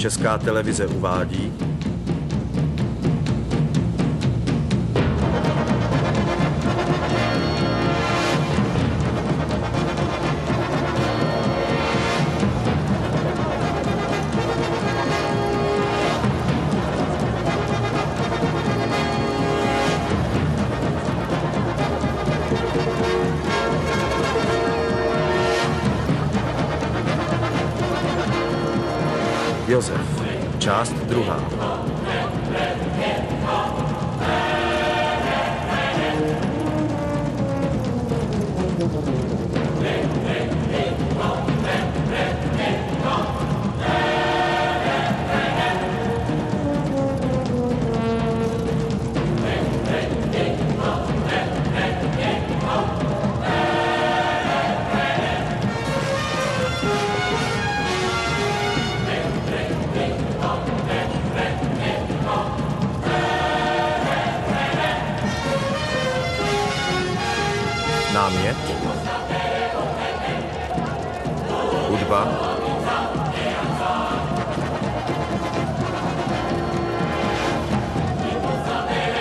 Česká televize uvádí Josef, část 2. Námět, hudba,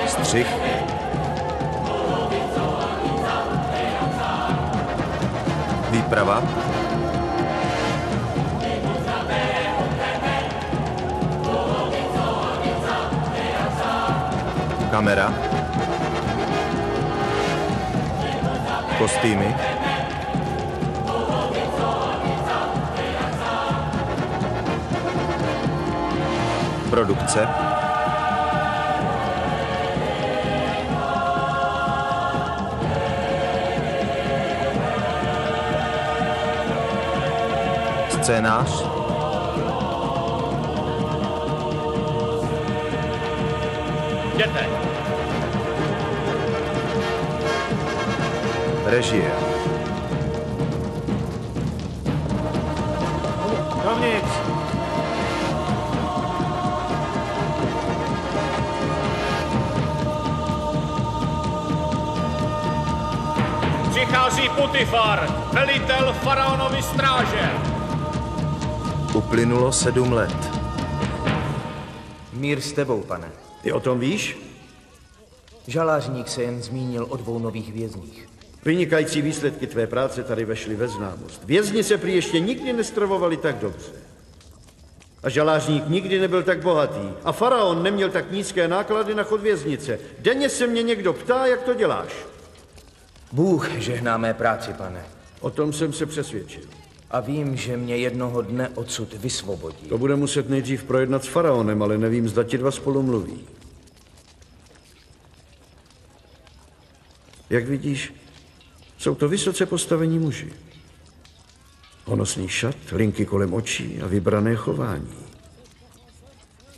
střih, výprava, kamera, kostýmy, produkce, scénář, jděte. režie, Dovnitř. Přichází Putifar, velitel faraonovy stráže. uplynulo 7 let. Mír s tebou, pane. Ty o tom víš? Žalářník se jen zmínil o 2 nových vězních. Vynikající výsledky tvé práce tady vešly ve známost. Vězni se prý ještě nikdy nestravovali tak dobře. A žalářník nikdy nebyl tak bohatý. A faraon neměl tak nízké náklady na chod věznice. Denně se mě někdo ptá, jak to děláš. Bůh žehná mé práci, pane. O tom jsem se přesvědčil. A vím, že mě jednoho dne odsud vysvobodí. To bude muset nejdřív projednat s faraonem, ale nevím, zda ti 2 spolu mluví. Jak vidíš, jsou to vysoce postavení muži. Honosný šat, linky kolem očí a vybrané chování.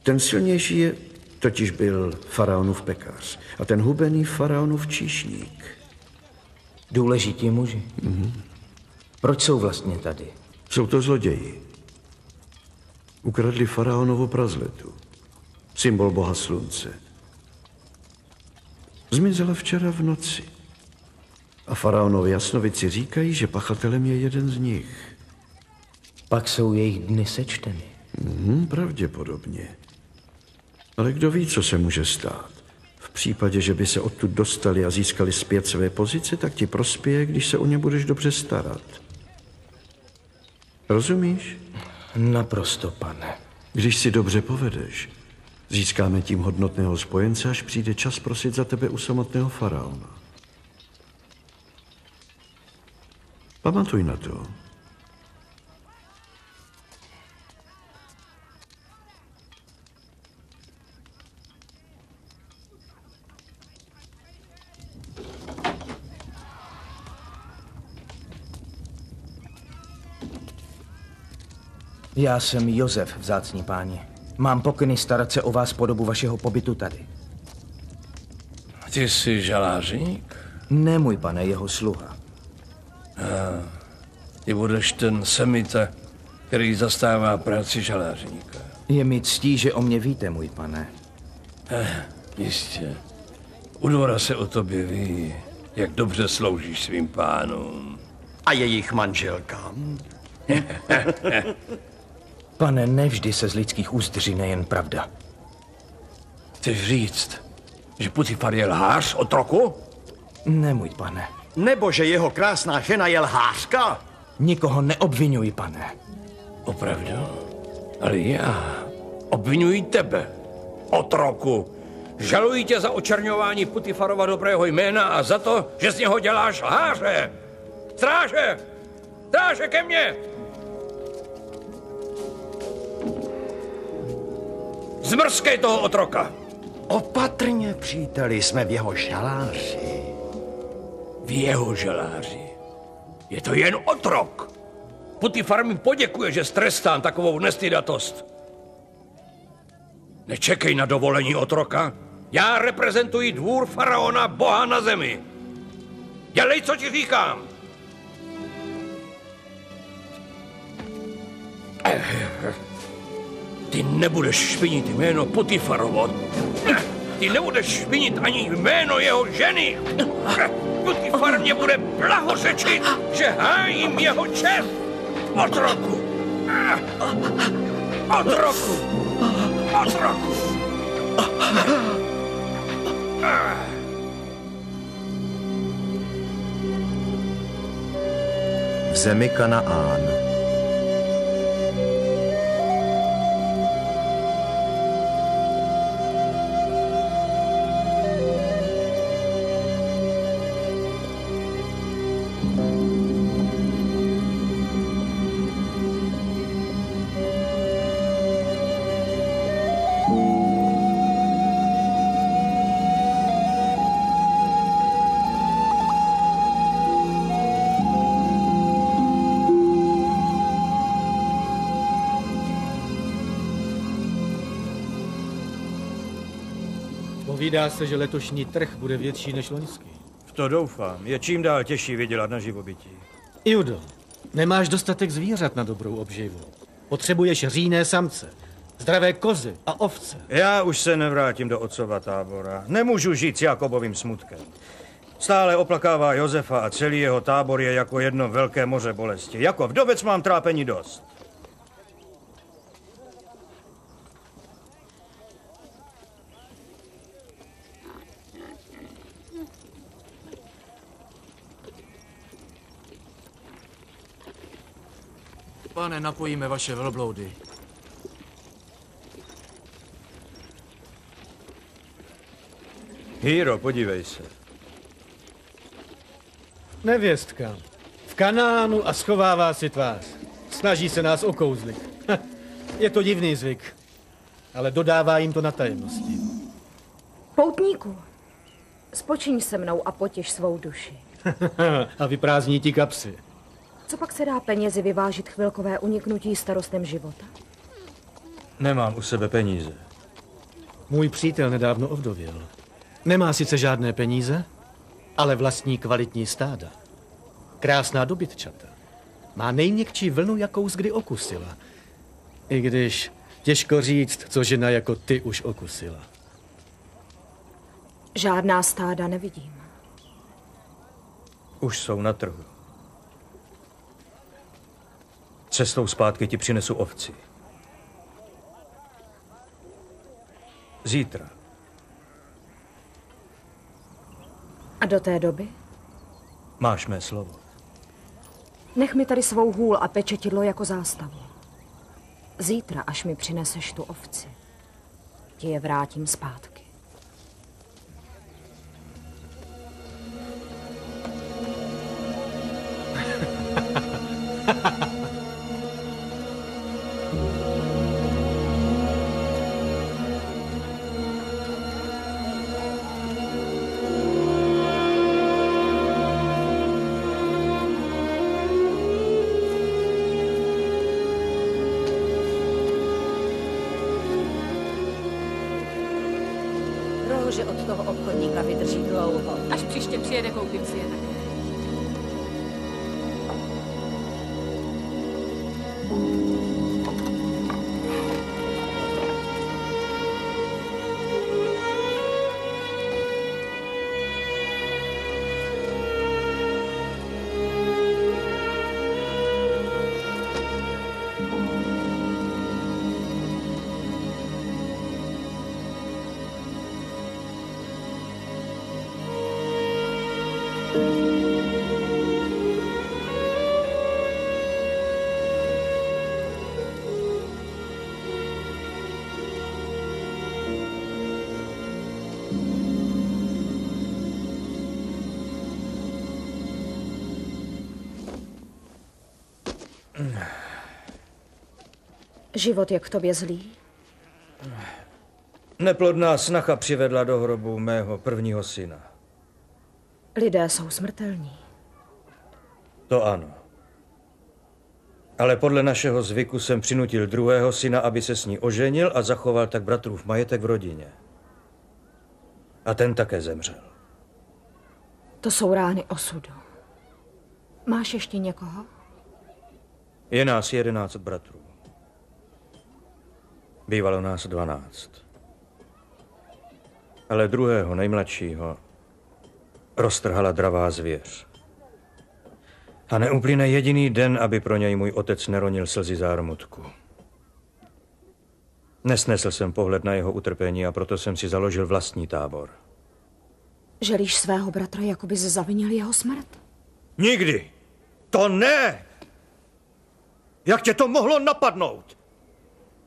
Ten silnější je totiž byl faraonův pekař a ten hubený faraonův číšník. Důležití muži. Proč jsou vlastně tady? Jsou to zloději. Ukradli faraonovu prazletu, symbol boha slunce. Zmizela včera v noci. A faraonovi jasnovici říkají, že pachatelem je jeden z nich. Pak jsou jejich dny sečteny. Pravděpodobně. Ale kdo ví, co se může stát? V případě, že by se odtud dostali a získali zpět své pozice, tak ti prospěje, když se o ně budeš dobře starat. Rozumíš? Naprosto, pane. Když si dobře povedeš, získáme tím hodnotného spojence, až přijde čas prosit za tebe u samotného faraona. Pamatuj na to. Já jsem Josef, vzácní páni. Mám pokyny starat se o vás po dobu vašeho pobytu tady. Ty jsi žalářník? Ne, můj pane, jeho sluha. Ty budeš ten semita, který zastává práci žalářníka. Je mi ctí, že o mě víte, můj pane. Jistě. U dvora se o tobě ví, jak dobře sloužíš svým pánům. A jejich manželkám? Pane, nevždy se z lidských úst řine jen pravda. Chceš říct, že Putifar je lhář, otroku? Ne, můj pane. Nebo že jeho krásná žena je lhářka? Nikoho neobvinuji, pane. Opravdu? Ale já obvinuji tebe, otroku. Žaluji tě za očerňování Putifarova dobrého jména a za to, že z něho děláš lháře. Stráže! Stráže ke mně! Zmrzkej toho otroka! Opatrně, příteli, jsme v jeho žaláři. V jeho žaláři. Je to jen otrok. Putifar mi poděkuje, že strestám takovou nestydatost. Nečekej na dovolení otroka. Já reprezentuji dvůr faraona, boha na zemi. Dělej, co ti říkám. Ty nebudeš špinit jméno Putifarovo. Ty nebudeš špinit ani jméno jeho ženy. Putifar mě bude blahořečit, že hájím jeho čest. Otroku. Otroku. Otroku. V zemi Kanaán. Povídá se, že letošní trh bude větší než loňský. V to doufám. Je čím dál těžší vydělat na živobytí. Iudo, nemáš dostatek zvířat na dobrou obživu. Potřebuješ říjné samce, zdravé kozy a ovce. Já už se nevrátím do otcova tábora. Nemůžu žít s Jakobovým smutkem. Stále oplakává Josefa a celý jeho tábor je jako jedno velké moře bolesti. Jako vdovec mám trápení dost. Pane, napojíme vaše velbloudy. Hýro, podívej se. Nevěstka. V Kanánu a schovává si tvář. Snaží se nás okouzlit. Je to divný zvyk, ale dodává jim to na tajemnosti. Poutníku, spočiň se mnou a potěš svou duši. A vyprázdní ti kapsy. Co pak se dá penězi vyvážit chvilkové uniknutí starostem života? Nemám u sebe peníze. Můj přítel nedávno ovdověl. Nemá sice žádné peníze, ale vlastní kvalitní stáda. Krásná dobytčata. Má nejměkčí vlnu, jakou kdy okusila. I když těžko říct, co žena jako ty už okusila. Žádná stáda nevidím. Už jsou na trhu. Cestou zpátky ti přinesu ovci. Zítra. A do té doby? Máš mé slovo. Nech mi tady svou hůl a pečetidlo jako zástavu. Zítra, až mi přineseš tu ovci, ti je vrátím zpátky. Že od toho obchodníka vydrží dlouho. Až příště přijede, koupím si je také. Život je k tobě zlý? Neplodná snacha přivedla do hrobu mého prvního syna. Lidé jsou smrtelní. To ano. Ale podle našeho zvyku jsem přinutil druhého syna, aby se s ní oženil a zachoval tak bratrův majetek v rodině. A ten také zemřel. To jsou rány osudu. Máš ještě někoho? Je nás 11 bratrů. Bývalo nás 12. Ale druhého, nejmladšího, roztrhala dravá zvěř. A neuplyne jediný den, aby pro něj můj otec neronil slzy zármutku. Nesnesl jsem pohled na jeho utrpení a proto jsem si založil vlastní tábor. Želíš svého bratra, jako bys zavinil jeho smrt? Nikdy! To ne! Jak tě to mohlo napadnout?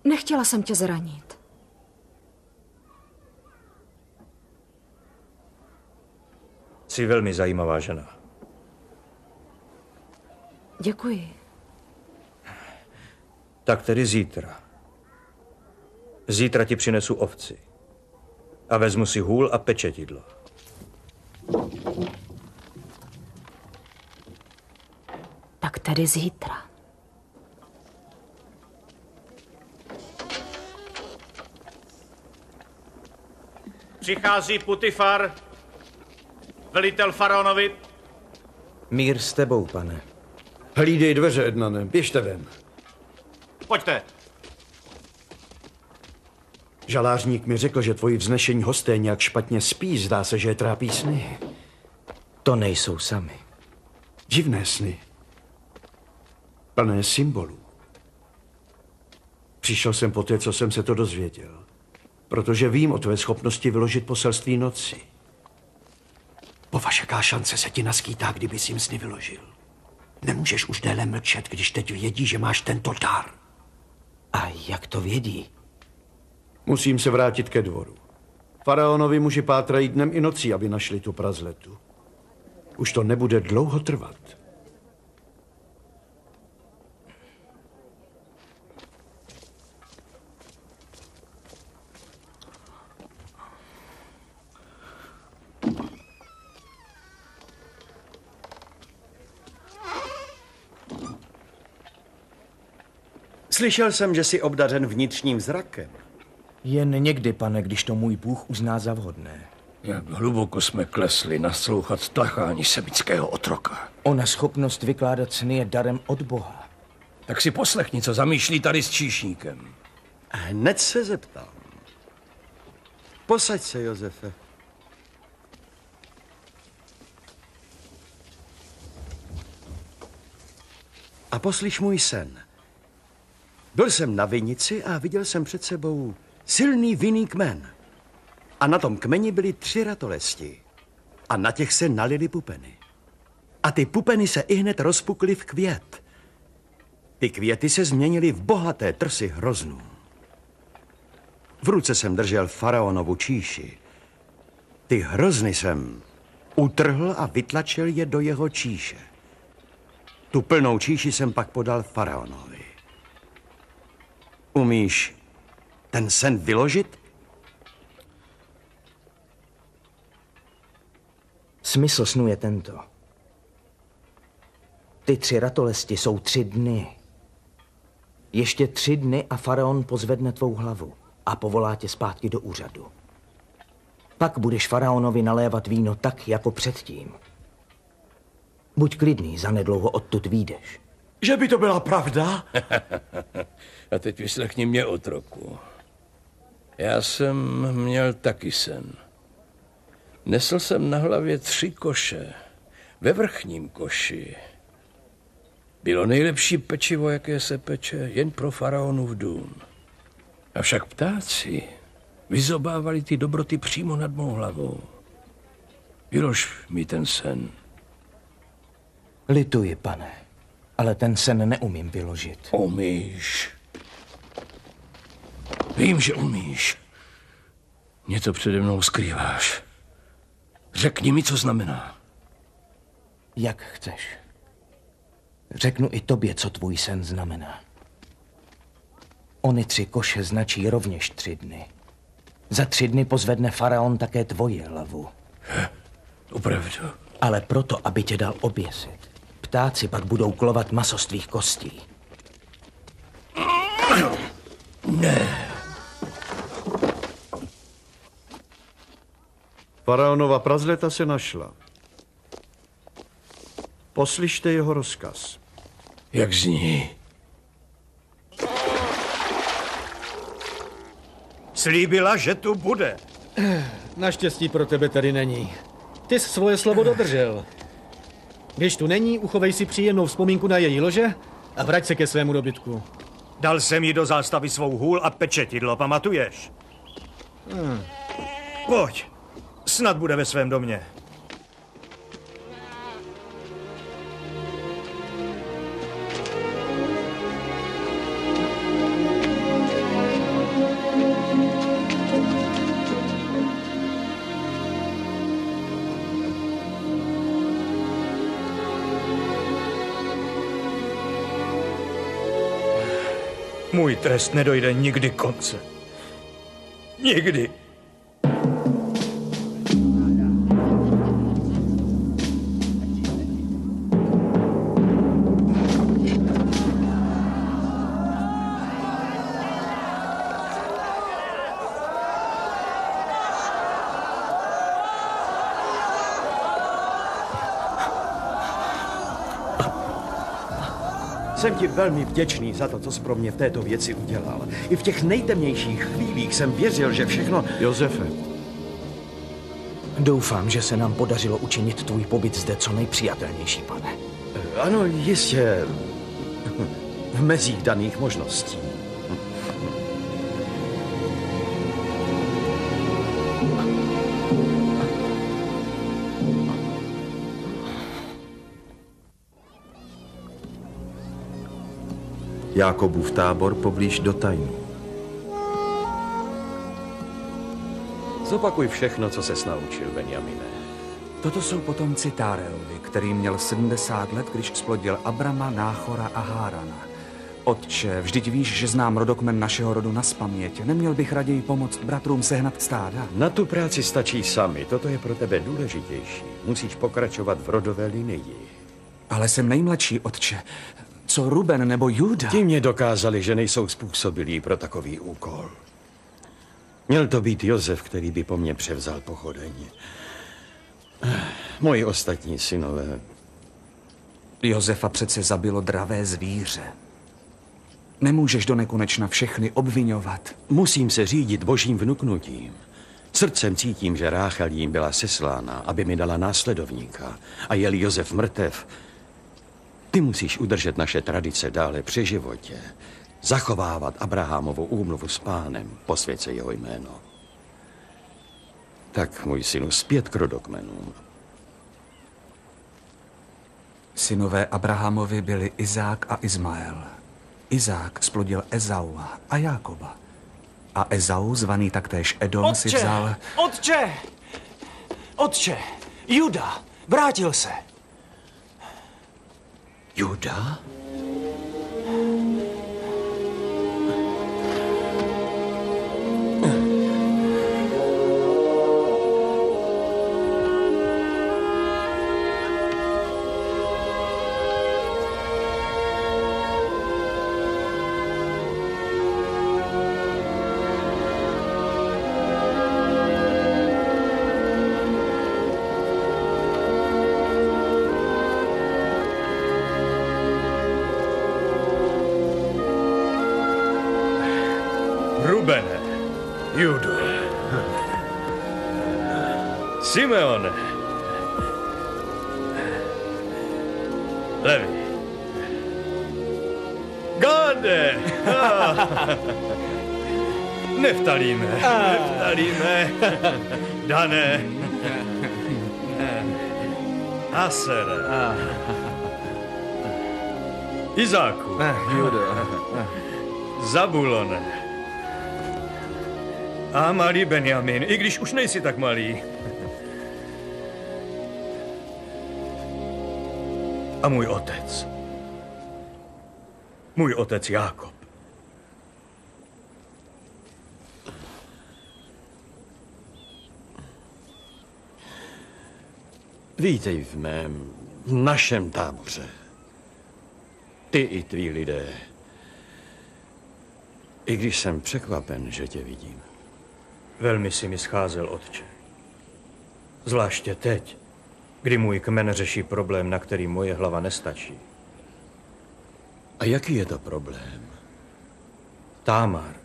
Nechtěla jsem tě zranit. Jsi velmi zajímavá žena. Děkuji. Tak tedy zítra. Zítra ti přinesu ovci. A vezmu si hůl a pečetidlo. Tak tedy zítra. Přichází Putifar, velitel faraonovi. Mír s tebou, pane. Hlídej dveře, Ednane, běžte ven. Pojďte. Žalářník mi řekl, že tvoji vznešení hosté nějak špatně spí. Zdá se, že je trápí sny. To nejsou sami. Divné sny. Plné symbolů. Přišel jsem po té, co jsem se to dozvěděl. Protože vím o tvé schopnosti vyložit poselství noci. Považ, jaká šance se ti naskýtá, kdyby jsi jim sny vyložil. Nemůžeš už déle mlčet, když teď vědí, že máš tento dar. A jak to vědí? Musím se vrátit ke dvoru. Faraonovi muži pátrají dnem i nocí, aby našli tu prazletu. Už to nebude dlouho trvat. Slyšel jsem, že jsi obdařen vnitřním zrakem. Jen někdy, pane, když to můj Bůh uzná za vhodné. Jak hluboko jsme klesli naslouchat tlachání semického otroka. Ona schopnost vykládat sny je darem od Boha. Tak si poslechni, co zamýšlí tady s číšníkem. Hned se zeptám. Posaď se, Josefe. A poslyš můj sen. Byl jsem na vinici a viděl jsem před sebou silný vinný kmen. A na tom kmeni byly 3 ratolesti. A na těch se nalily pupeny. A ty pupeny se ihned rozpukly v květ. Ty květy se změnily v bohaté trsy hroznů. V ruce jsem držel faraonovu číši. Ty hrozny jsem utrhl a vytlačil je do jeho číše. Tu plnou číši jsem pak podal faraonovi. Umíš ten sen vyložit? Smysl snu je tento. Ty 3 ratolesti jsou 3 dny. Ještě 3 dny a faraon pozvedne tvou hlavu a povolá tě zpátky do úřadu. Pak budeš faraonovi nalévat víno tak, jako předtím. Buď klidný, zanedlouho odtud vyjdeš. Že by to byla pravda? A teď vyslechni mě, otroku. Já jsem měl taky sen. Nesl jsem na hlavě 3 koše. Ve vrchním koši bylo nejlepší pečivo, jaké se peče, jen pro faraonův dům. Avšak ptáci vyzobávali ty dobroty přímo nad mou hlavou. Vylož mi ten sen. Lituji, pane, ale ten sen neumím vyložit. Umíš. Vím, že umíš. Něco přede mnou skrýváš. Řekni mi, co znamená. Jak chceš. Řeknu i tobě, co tvůj sen znamená. Ony 3 koše značí rovněž 3 dny. Za 3 dny pozvedne faraon také tvoji hlavu. Opravdu. Ale proto, aby tě dal oběsit. Ptáci pak budou klovat maso z tvých kostí. Ne. Faraonova prazleta se našla. Poslyšte jeho rozkaz. Jak zní? Slíbila, že tu bude. Naštěstí pro tebe tady není. Ty jsi svoje slovo dodržel. Když tu není, uchovej si příjemnou vzpomínku na její lože a vrať se ke svému dobytku. Dal jsem jí do zástavy svou hůl a pečetidlo, pamatuješ? Pojď, snad bude ve svém domě. Můj trest nedojde nikdy konce. Nikdy. Jsem ti velmi vděčný za to, co jsi pro mě v této věci udělal. I v těch nejtemnějších chvílích jsem věřil, že všechno... Josefe. Doufám, že se nám podařilo učinit tvůj pobyt zde co nejpřijatelnější, pane. Ano, jistě. V mezích daných možností. Jákobův tábor poblíž Dotajnu. Zopakuj všechno, co ses naučil, Benjamine. Toto jsou potomci Táreovi, který měl 70 let, když splodil Abrama, Náchora a Hárana. Otče, vždyť víš, že znám rodokmen našeho rodu nazpaměť. Neměl bych raději pomoct bratrům sehnat stáda? Na tu práci stačí sami, toto je pro tebe důležitější. Musíš pokračovat v rodové linii. Ale jsem nejmladší, otče. Co Ruben nebo Juda? Ti mě dokázali, že nejsou způsobilí pro takový úkol. Měl to být Josef, který by po mně převzal pochodeň. Moji ostatní synové. Josefa přece zabilo dravé zvíře. Nemůžeš do nekonečna všechny obviňovat. Musím se řídit božím vnuknutím. Srdcem cítím, že Ráchel jim byla seslána, aby mi dala následovníka. A je-li Josef mrtev, ty musíš udržet naše tradice dále při životě. Zachovávat Abrahamovu úmluvu s Pánem, posvěť jeho jméno. Tak, můj synu, zpět k rodokmenům. Synové Abrahamovi byli Izák a Izmael. Izák splodil Ezaua a Jákoba. A Ezau, zvaný taktéž Edom, si vzal... Otče! Otče! Juda! Vrátil se! Juda? Rubene, Judo, Simeone, Levi, Gáde, Neftalíme, Dané, Asere, Izáku, Zabulone, a malý Benjamin, i když už nejsi tak malý. A můj otec, Můj otec Jákob. Vítej v našem táboře. Ty i tví lidé. I když jsem překvapen, že tě vidím. Velmi si mi scházel, otče. Zvláště teď, kdy můj kmen řeší problém, na který moje hlava nestačí. A jaký je to problém? Támar,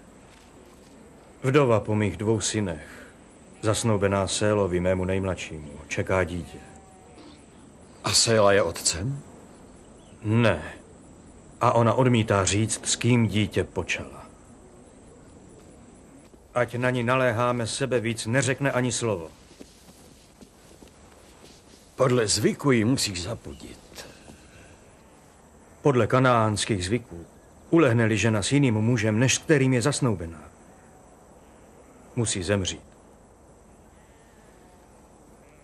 vdova po mých 2 synech, zasnoubená Sélovi, mému nejmladšímu, čeká dítě. A Séla je otcem? Ne. A ona odmítá říct, s kým dítě počala. Ať na ní naléháme, sebe víc neřekne ani slovo. Podle zvyku ji musíš zapudit. Podle kanaánských zvyků, ulehne-li žena s jiným mužem, než s kterým je zasnoubená, musí zemřít.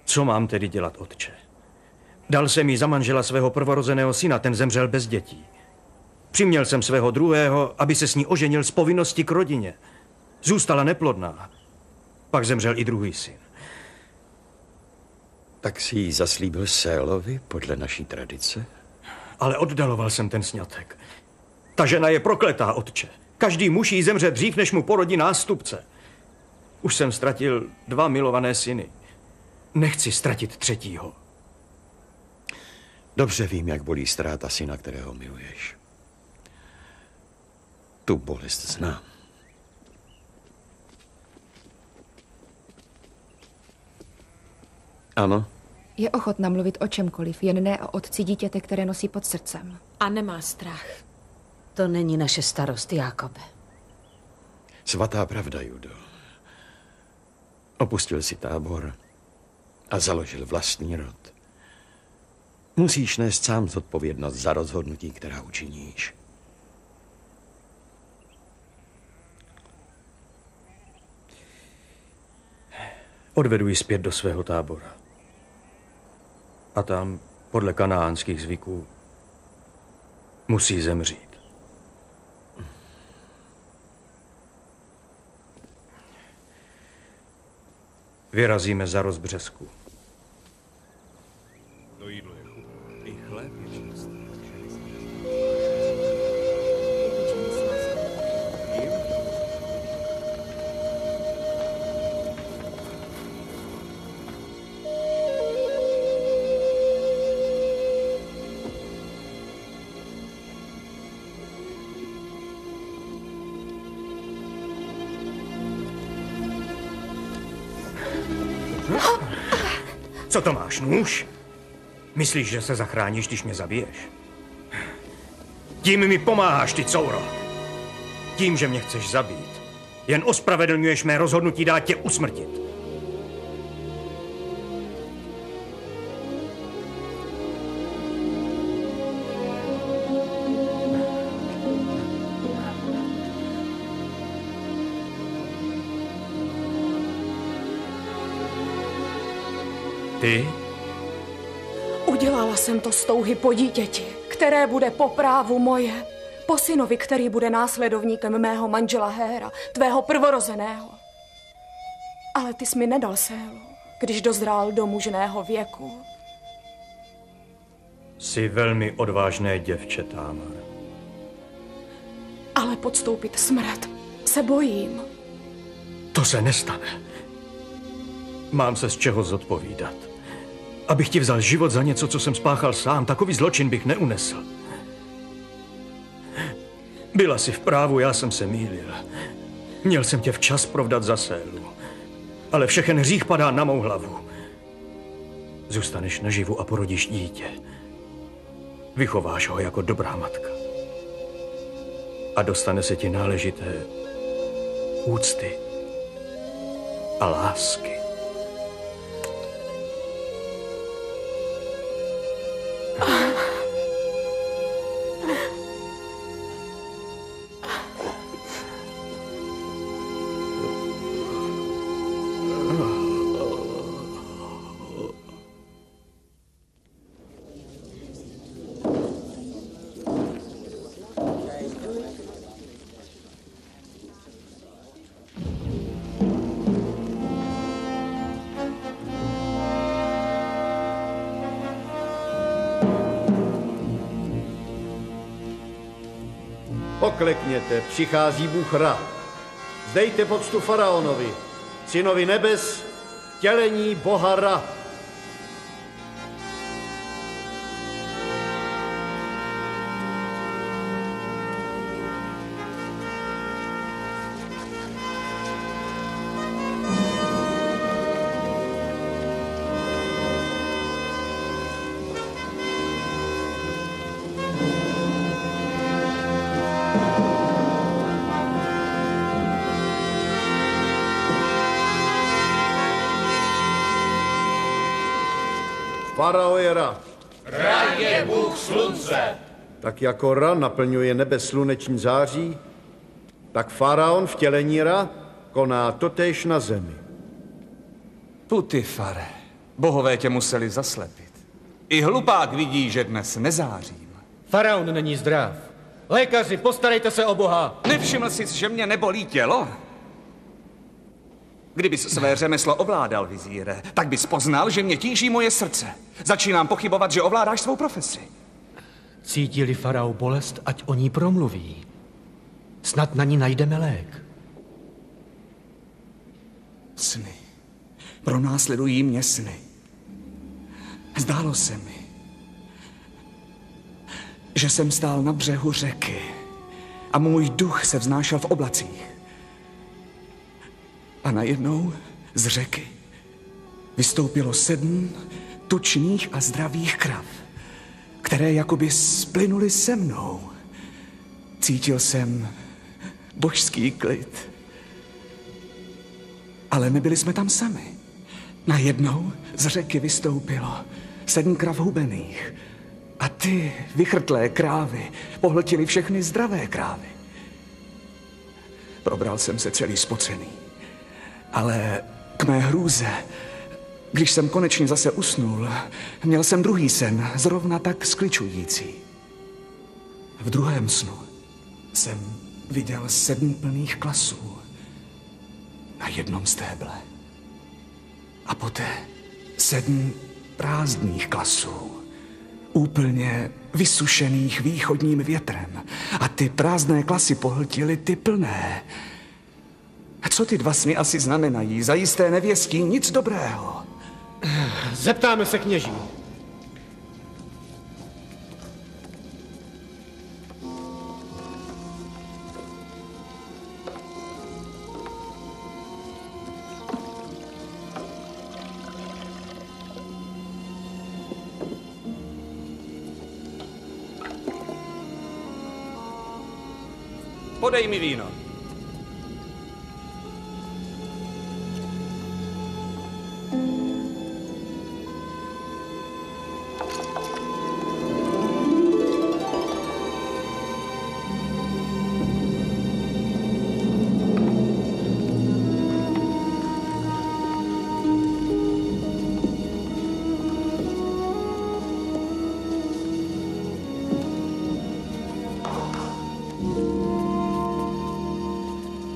Co mám tedy dělat, otče? Dal jsem jí za manžela svého prvorozeného syna, ten zemřel bez dětí. Přiměl jsem svého druhého, aby se s ní oženil z povinnosti k rodině. Zůstala neplodná. Pak zemřel i druhý syn. Tak si ji zaslíbil Sélovi podle naší tradice? Ale oddaloval jsem ten sňatek. Ta žena je prokletá, otče. Každý muž jí zemře dřív, než mu porodí nástupce. Už jsem ztratil 2 milované syny. Nechci ztratit 3. Dobře vím, jak bolí ztráta syna, kterého miluješ. Tu bolest znám. Ano? Je ochotna mluvit o čemkoliv, jen ne o otci dítěte, které nosí pod srdcem. A nemá strach. To není naše starost, Jákobe. Svatá pravda, Judo. Opustil si tábor a založil vlastní rod. Musíš nést sám zodpovědnost za rozhodnutí, která učiníš. Odvedu ji zpět do svého tábora. A tam, podle kanaánských zvyků, musí zemřít. Vyrazíme za rozbřesku. To jídlo je chutné. I chléb je čistý. Co to máš, nůž? Myslíš, že se zachráníš, když mě zabiješ? Tím mi pomáháš, ty couro. Tím, že mě chceš zabít, jen ospravedlňuješ mé rozhodnutí dát tě usmrtit. Ty? Udělala jsem to z touhy po dítěti, které bude po právu moje, po synovi, který bude následovníkem mého manžela Héra, tvého prvorozeného. Ale ty jsi mi nedal Sélu, když dozrál do mužného věku. Jsi velmi odvážné děvče, Támar. Ale podstoupit smrt se bojím. To se nestane. Mám se z čeho zodpovídat. Abych ti vzal život za něco, co jsem spáchal sám, takový zločin bych neunesl. Byla jsi v právu, já jsem se mýlil. Měl jsem tě včas provdat za Sélu. Ale všechen hřích padá na mou hlavu. Zůstaneš naživu a porodíš dítě. Vychováš ho jako dobrá matka. A dostane se ti náležité úcty a lásky. Poklekněte, přichází Bůh Ra. Zdejte poctu faraonovi, synovi nebes, vtělení Boha Ra. Farao je Ra. Ra je Bůh slunce. Tak jako Ra naplňuje nebe sluneční září, tak faraon vtělení Ra koná totéž na zemi. Putifare, bohové tě museli zaslepit. I hlupák vidí, že dnes nezářím. Faraon není zdrav. Lékaři, postarejte se o Boha. Nevšiml jsi, že mě nebolí tělo? Kdybys své řemeslo ovládal, vizíre, tak bys poznal, že mě tíží moje srdce. Začínám pochybovat, že ovládáš svou profesi. Cítí-li farao bolest, ať o ní promluví. Snad na ní najdeme lék. Sny. Pronásledují mě sny. Zdálo se mi, že jsem stál na břehu řeky a můj duch se vznášel v oblacích. A najednou z řeky vystoupilo 7 tučných a zdravých krav, které jakoby splynuly se mnou. Cítil jsem božský klid. Ale nebyli jsme tam sami. Najednou z řeky vystoupilo 7 krav hubených. A ty vychrtlé krávy pohltily všechny zdravé krávy. Probral jsem se celý spocený. Ale k mé hrůze, když jsem konečně zase usnul, měl jsem druhý sen, zrovna tak skličující. V druhém snu jsem viděl 7 plných klasů na jednom stéble. A poté 7 prázdných klasů, úplně vysušených východním větrem. A ty prázdné klasy pohltily ty plné. Co ty 2 sny asi znamenají? Zajisté nevěstí nic dobrého. Zeptáme se kněží. Podej mi víno.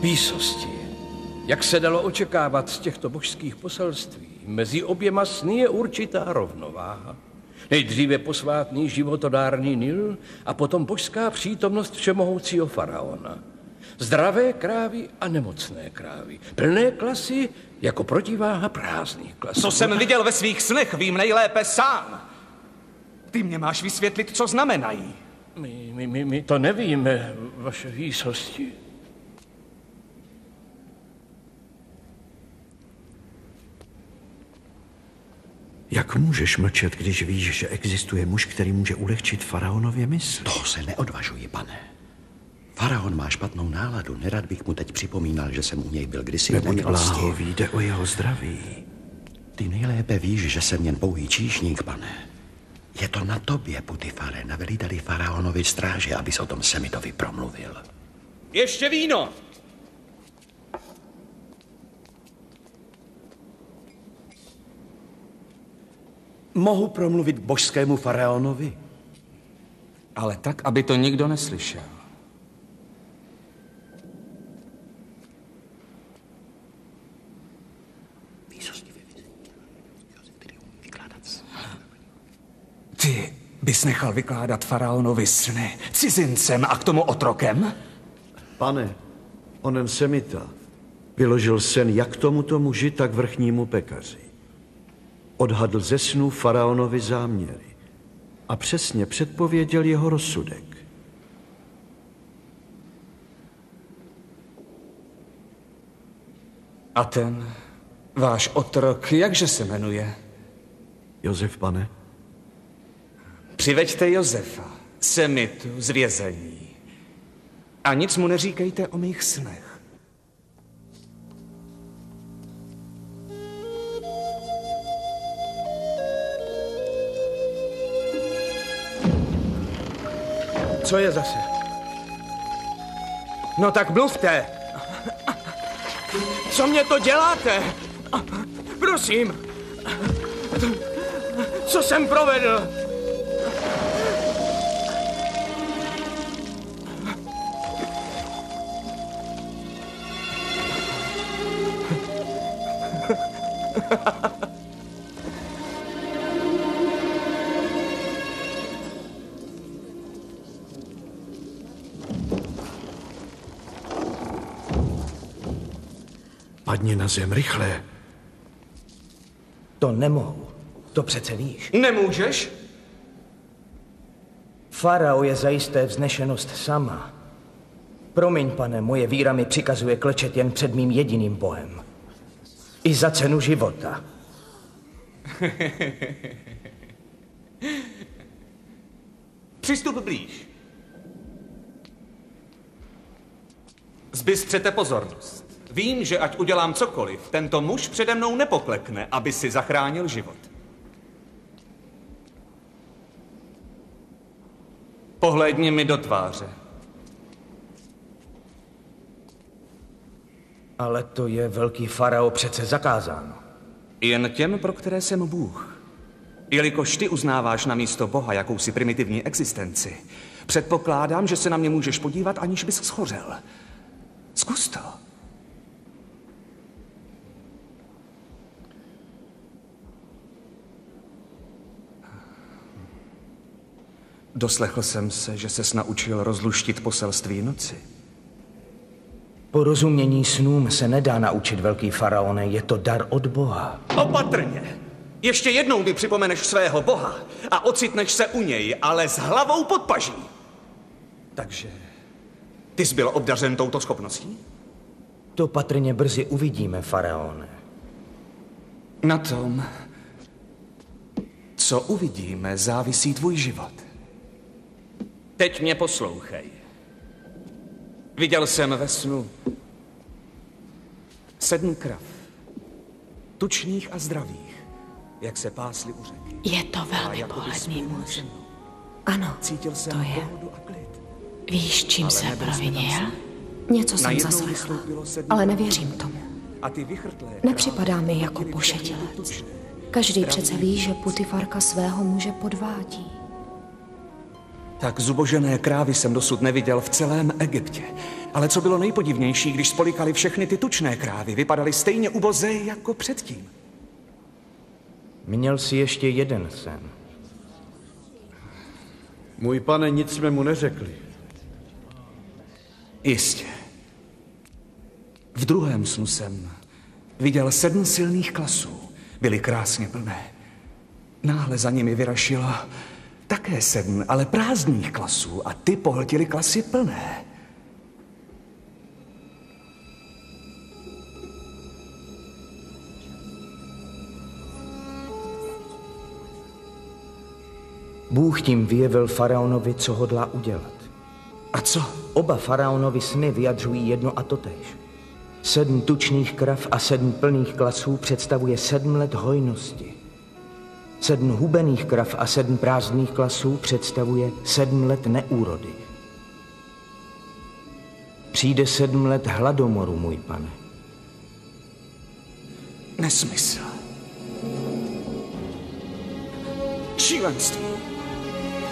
Výsosti. Jak se dalo očekávat z těchto božských poselství, mezi oběma sny je určitá rovnováha. Nejdříve posvátný životodárný Nil a potom božská přítomnost všemohoucího faraona. Zdravé krávy a nemocné krávy. Plné klasy jako protiváha prázdných klasů. Co jsem viděl ve svých snech, vím nejlépe sám. Ty mě máš vysvětlit, co znamenají. My to nevíme, vaše výsosti. Jak můžeš mlčet, když víš, že existuje muž, který může ulehčit faraonově mysl? To se neodvažuji, pane. Faraon má špatnou náladu. Nerad bych mu teď připomínal, že jsem u něj byl kdysi v Nebuď nemilosti. bláhový, jde o jeho zdraví. Ty nejlépe víš, že jsem jen pouhý číšník, pane. Je to na tobě, Putifare, na veliteli faraonovi stráže, abys o tom Semitovi promluvil. Ještě víno! Mohu promluvit k božskému faraonovi? Ale tak, aby to nikdo neslyšel. Ty bys nechal vykládat faraonovi sny cizincem a k tomu otrokem? Pane, onen Semita vyložil sen jak tomuto muži, tak vrchnímu pekaři. Odhadl ze snů faraonovi záměry a přesně předpověděl jeho rozsudek. A ten váš otrok, jakže se jmenuje? Josef, pane. Přiveďte Josefa, Semitu, z vězení. A nic mu neříkejte o mých snech. Co je zase? No tak mluvte. Co mě to děláte? Prosím. Co jsem provedl? Padni na zem, rychle. To nemohu. To přece víš. Nemůžeš? Farao je zajisté vznešenost sama. Promiň, pane, moje víra mi přikazuje klečet jen před mým jediným bohem. I za cenu života. Přistup blíž. Zbystřete pozornost. Vím, že ať udělám cokoliv, tento muž přede mnou nepoklekne, aby si zachránil život. Pohlédni mi do tváře. Ale to je velký farao přece zakázáno. Jen těm, pro které jsem Bůh. Jelikož ty uznáváš na místo Boha jakousi primitivní existenci, předpokládám, že se na mě můžeš podívat, aniž bys schořel. Zkus to. Doslechl jsem se, že ses naučil rozluštit poselství noci. Porozumění snům se nedá naučit, velký faraone, je to dar od Boha. Opatrně! Ještě jednou mi připomeneš svého Boha a ocitneš se u něj, ale s hlavou pod paží. Takže ty jsi byl obdařen touto schopností? To patrně brzy uvidíme, faraone. Na tom, co uvidíme, závisí tvůj život. Teď mě poslouchej. Viděl jsem ve snu 7 krav, tučných a zdravých, jak se pásly u řeky. Je to velmi pohledný muž. Ano, to je. Víš, čím se provinil? Něco jsem zaslechla, ale nevěřím tomu. Nepřipadá mi jako pošetilec. Každý přece ví, že Putifarka svého muže podvádí. Tak zubožené krávy jsem dosud neviděl v celém Egyptě. Ale co bylo nejpodivnější, když spolikali všechny ty tučné krávy, vypadaly stejně uboze jako předtím. Měl jsi ještě jeden sen. Můj pane, nic jsme mu neřekli. Jistě. V druhém snu jsem viděl 7 silných klasů. Byly krásně plné. Náhle za nimi vyrašilo také 7, ale prázdných klasů a ty pohltily klasy plné. Bůh tím vyjevil faraonovi, co hodlá udělat. A co? Oba faraonovi sny vyjadřují jedno a totéž. 7 tučných krav a 7 plných klasů představuje 7 let hojnosti. 7 hubených krav a 7 prázdných klasů představuje 7 let neúrody. Přijde 7 let hladomoru, můj pane. Nesmysl. Šílenství.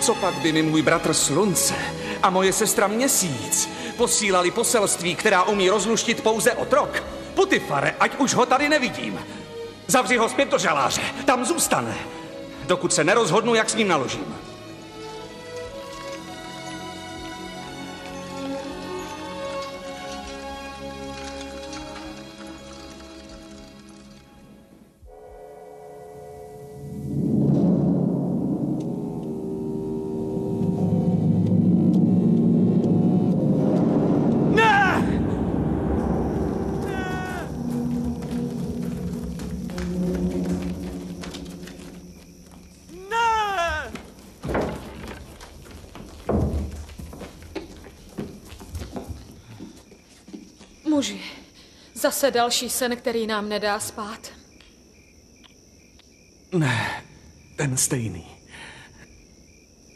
Co pak by mi můj bratr Slunce a moje sestra Měsíc posílali poselství, která umí rozluštit pouze otrok? Putifare, ať už ho tady nevidím. Zavři ho zpět do žaláře, tam zůstane, dokud se nerozhodnu, jak s ním naložím. Muži, zase další sen, který nám nedá spát. Ne, ten stejný.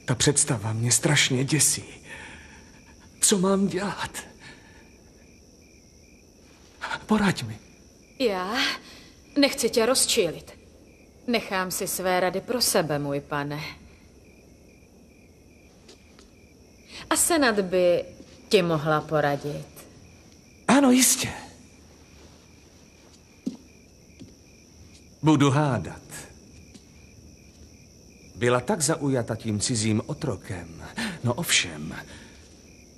Ta představa mě strašně děsí. Co mám dělat? Poraď mi. Já nechci tě rozčilit. Nechám si své rady pro sebe, můj pane. A snad by ti mohla poradit. Ano, jistě. Budu hádat. Byla tak zaujata tím cizím otrokem. No ovšem,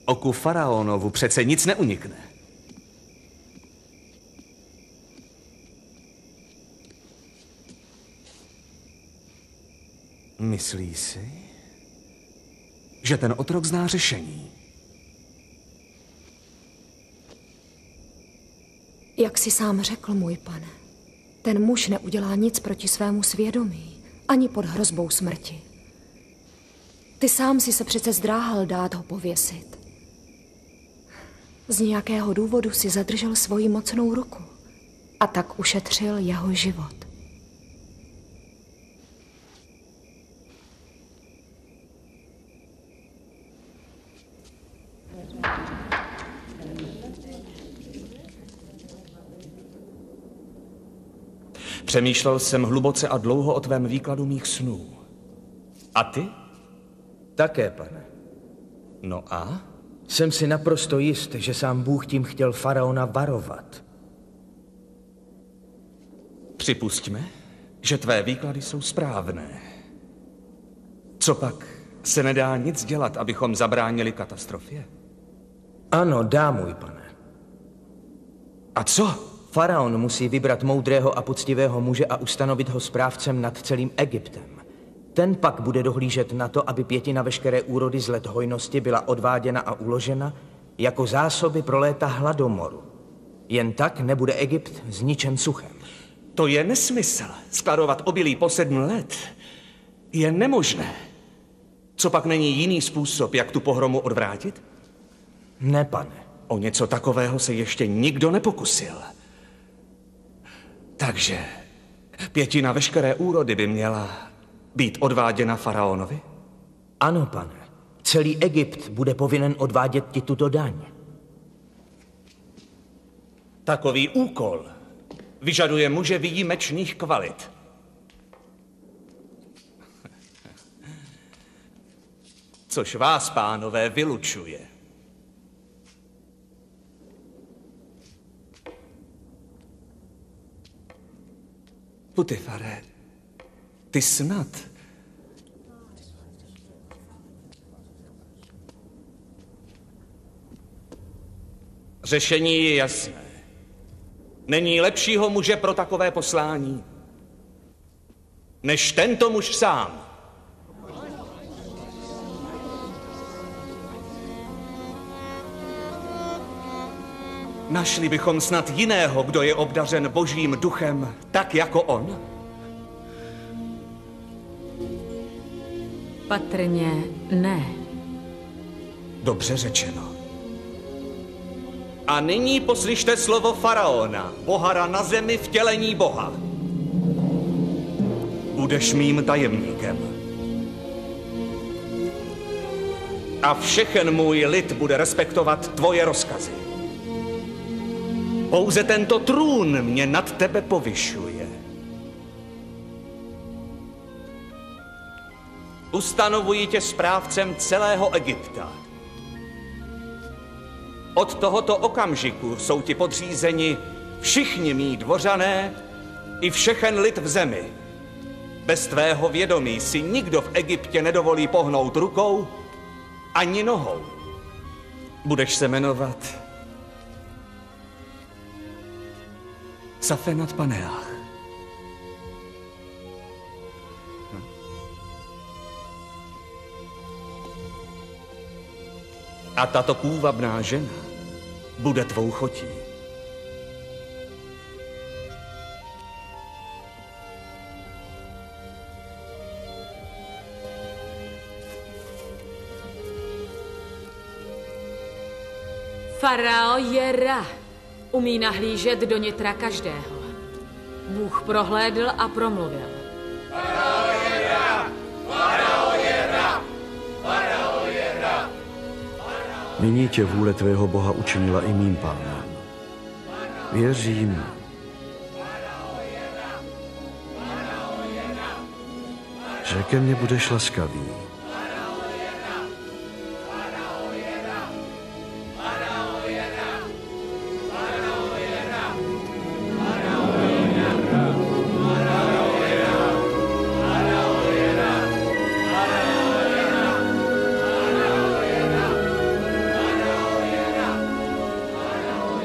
oku faraonovu přece nic neunikne. Myslí si, že ten otrok zná řešení? Jak si sám řekl, můj pane, ten muž neudělá nic proti svému svědomí, ani pod hrozbou smrti. Ty sám si se přece zdráhal dát ho pověsit. Z nějakého důvodu si zadržel svoji mocnou ruku a tak ušetřil jeho život. Přemýšlel jsem hluboce a dlouho o tvém výkladu mých snů. A ty? Také, pane. No a? Jsem si naprosto jist, že sám Bůh tím chtěl faraona varovat. Připustíme, že tvé výklady jsou správné. Co pak? Se nedá nic dělat, abychom zabránili katastrofě? Ano, dá, můj pane. A co? Faraon musí vybrat moudrého a poctivého muže a ustanovit ho správcem nad celým Egyptem. Ten pak bude dohlížet na to, aby 1/5 veškeré úrody z let hojnosti byla odváděna a uložena jako zásoby pro léta hladomoru. Jen tak nebude Egypt zničen suchem. To je nesmysl. Skladovat obilí po 7 let je nemožné. Co pak není jiný způsob, jak tu pohromu odvrátit? Ne, pane. O něco takového se ještě nikdo nepokusil. Takže 1/5 veškeré úrody by měla být odváděna faraonovi? Ano, pane. Celý Egypt bude povinen odvádět ti tuto daň. Takový úkol vyžaduje muže výjimečných kvalit. Což vás, pánové, vylučuje. Putifare, ty snad. Řešení je jasné. Není lepšího muže pro takové poslání, než tento muž sám. Našli bychom snad jiného, kdo je obdařen božím duchem, tak jako on? Patrně ne. Dobře řečeno. A nyní poslyšte slovo faraona, bohara na zemi vtělení Boha. Budeš mým tajemníkem. A všechen můj lid bude respektovat tvoje rozkazy. Pouze tento trůn mě nad tebe povyšuje. Ustanovuji tě správcem celého Egypta. Od tohoto okamžiku jsou ti podřízeni všichni mí dvořané i všechen lid v zemi. Bez tvého vědomí si nikdo v Egyptě nedovolí pohnout rukou ani nohou. Budeš se jmenovat Safenat Paneach. A tato půvabná žena bude tvou chotí. Farao je Ra, Umí nahlížet do nitra každého. Bůh prohlédl a promluvil. Nyní tě vůle tvého Boha učinila i mým pánem. Věřím, že ke mně budeš laskavý.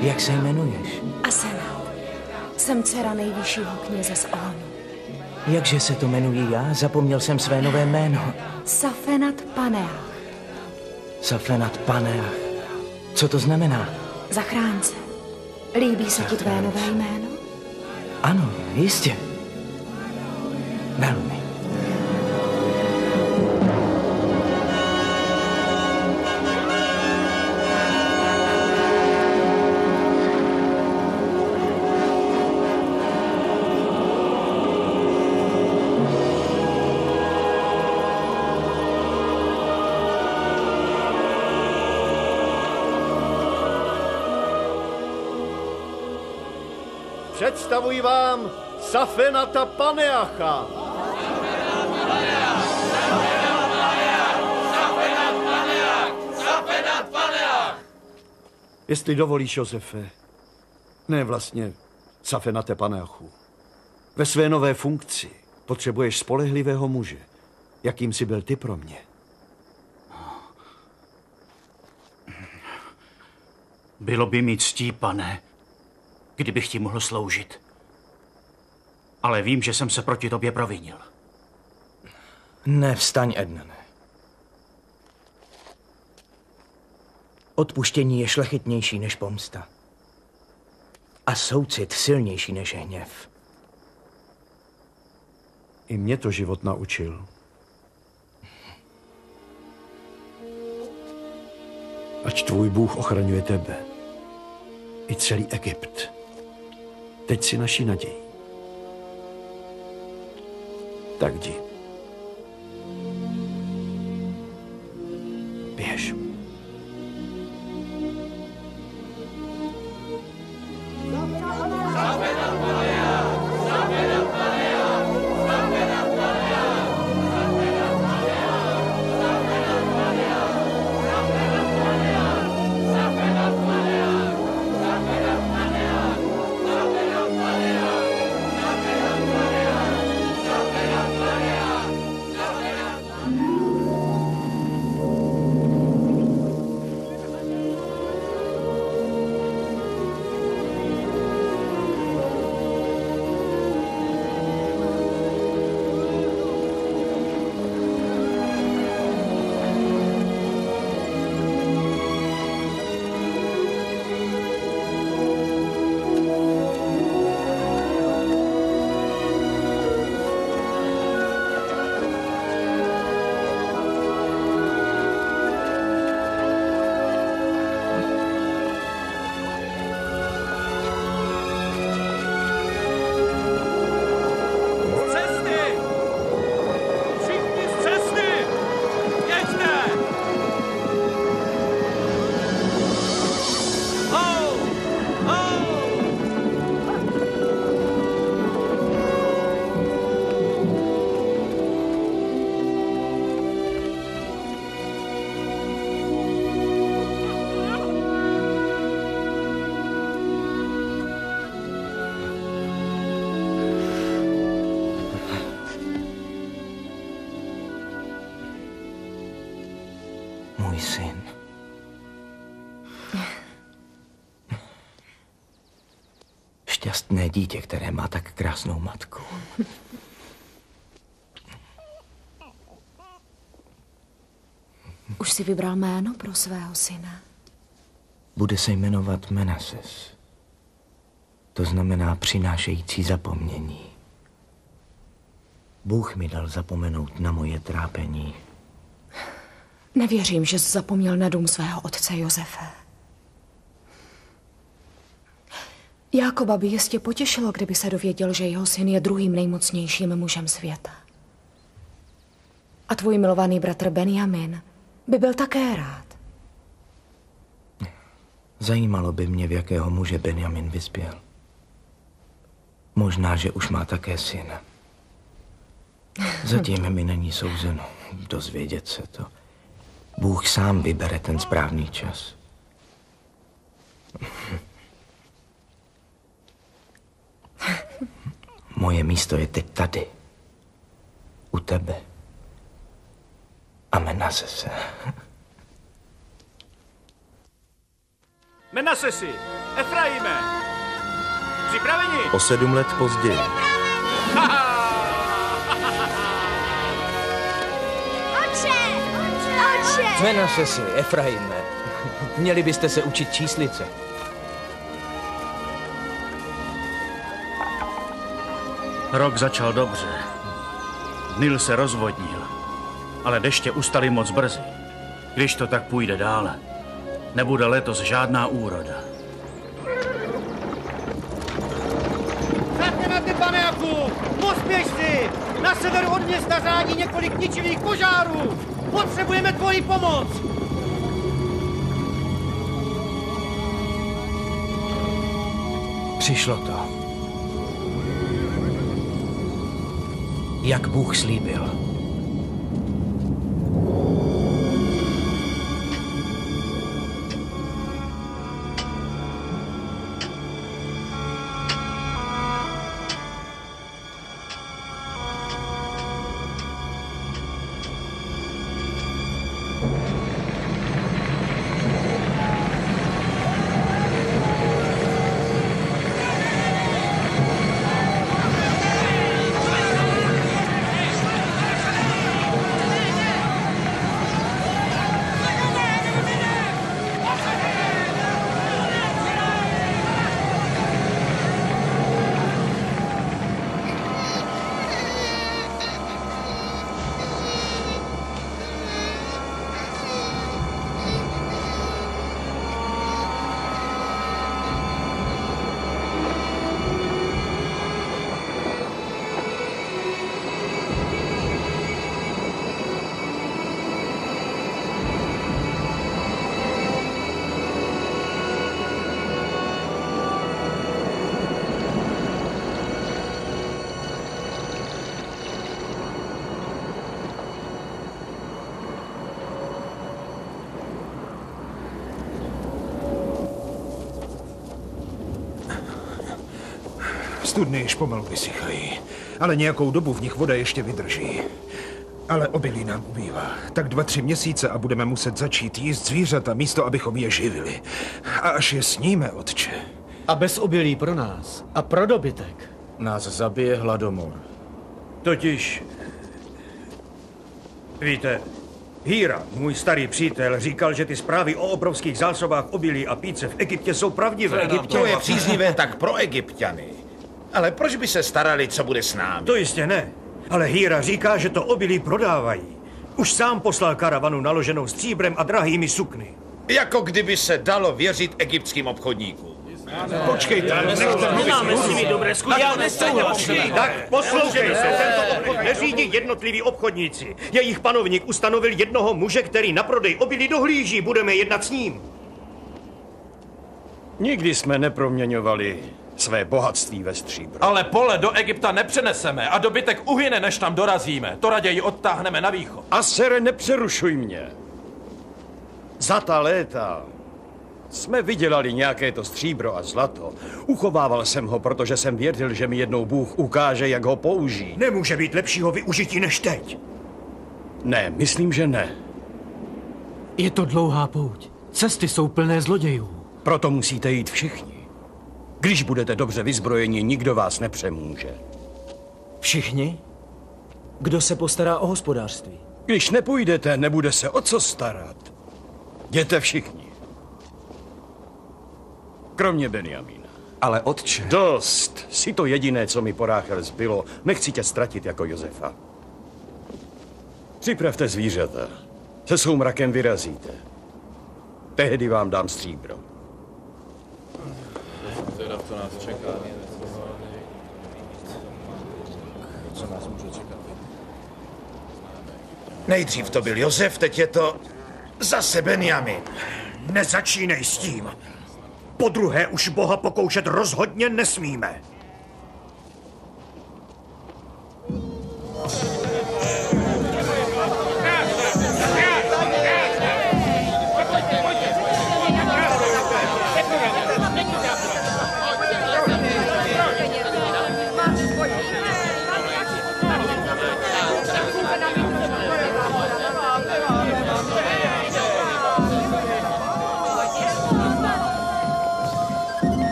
Jak se jmenuješ? Asenat. Jsem dcera nejvyššího kněze z Ohonu. Jakže se to jmenuji já? Zapomněl jsem své nové jméno. Safenat Paneach. Safenat Paneach. Co to znamená? Zachránce. Líbí se ti tvé nové jméno? Ano, jistě. Velmi. Představuji vám Safenata Paneacha. Jestli dovolíš, Josefe, ne vlastně Safenate Paneachu. Ve své nové funkci potřebuješ spolehlivého muže, jakým jsi byl ty pro mě. Bylo by mi ctí, pane, kdybych ti mohl sloužit. Ale vím, že jsem se proti tobě provinil. Nevstaň, Ednane. Odpuštění je šlechetnější než pomsta. A soucit silnější než hněv. I mě to život naučil. Ať tvůj Bůh ochraňuje tebe. I celý Egypt. Teď si naší naději. Tak jdi. Běž. Můj syn. Šťastné dítě, které má tak krásnou matku. Už si vybral jméno pro svého syna? Bude se jmenovat Menases. To znamená přinášející zapomnění. Bůh mi dal zapomenout na moje trápení. Nevěřím, že jsi zapomněl na dům svého otce Josefe. Jákoba by jistě potěšilo, kdyby se dověděl, že jeho syn je druhým nejmocnějším mužem světa. A tvůj milovaný bratr Benjamin by byl také rád. Zajímalo by mě, v jakého muže Benjamin vyspěl. Možná, že už má také syna. Zatím mi není souzeno dozvědět se to. Bůh sám vybere ten správný čas. Moje místo je teď tady. U tebe. A Menasese. Menasesi, Efraime! Připraveni? O 7 let později. Oče! Menasesi, Efraime. Měli byste se učit číslice. Rok začal dobře. Nil se rozvodnil, ale deště ustaly moc brzy. Když to tak půjde dále, nebude letos žádná úroda. Zatně na ty, Paneachu! Pospěš si! Na severu od města řádí několik ničivých požárů! Potřebujeme tvoji pomoc! Přišlo to. Jak Bůh slíbil. Studny již pomalu vysychají, ale nějakou dobu v nich voda ještě vydrží. Ale obilí nám ubývá. Tak 2-3 měsíce a budeme muset začít jíst zvířata, místo abychom je živili. A až je sníme, otče. A bez obilí pro nás a pro dobytek nás zabije hladomor. Totiž, víte, Híra, můj starý přítel, říkal, že ty zprávy o obrovských zásobách obilí a píce v Egyptě jsou pravdivé. To je příznivé tak pro Egypťany. Ale proč by se starali, co bude s námi? To jistě ne. Ale Híra říká, že to obilí prodávají. Už sám poslal karavanu naloženou stříbrem a drahými sukny. Jako kdyby se dalo věřit egyptským obchodníkům. Počkejte, nemáme s nimi dobré zkušenosti. Tak poslouchej se, tento obchod neřídí jednotliví obchodníci. Jejich panovník ustanovil jednoho muže, který na prodej obilí dohlíží. Budeme jednat s ním. Nikdy jsme neproměňovali své bohatství ve stříbro. Ale pole do Egypta nepřeneseme a dobytek uhyne, než tam dorazíme. To raději odtáhneme na východ. Asere, nepřerušuj mě. Za ta léta jsme vydělali nějaké to stříbro a zlato. Uchovával jsem ho, protože jsem věřil, že mi jednou Bůh ukáže, jak ho použít. Nemůže být lepšího využití než teď. Ne, myslím, že ne. Je to dlouhá pouť. Cesty jsou plné zlodějů. Proto musíte jít všichni. Když budete dobře vyzbrojeni, nikdo vás nepřemůže. Všichni? Kdo se postará o hospodářství? Když nepůjdete, nebude se o co starat. Jděte všichni. Kromě Benjamína. Ale otče... Dost. Jsi to jediné, co mi po Ráchel zbylo. Nechci tě ztratit jako Josefa. Připravte zvířata. Se soumrakem vyrazíte. Tehdy vám dám stříbro. zvědav, co nás čeká. Co nás může čekat? Nejdřív to byl Josef, teď je to zase Benjamin. Nezačínej s tím. Po druhé už Boha pokoušet rozhodně nesmíme.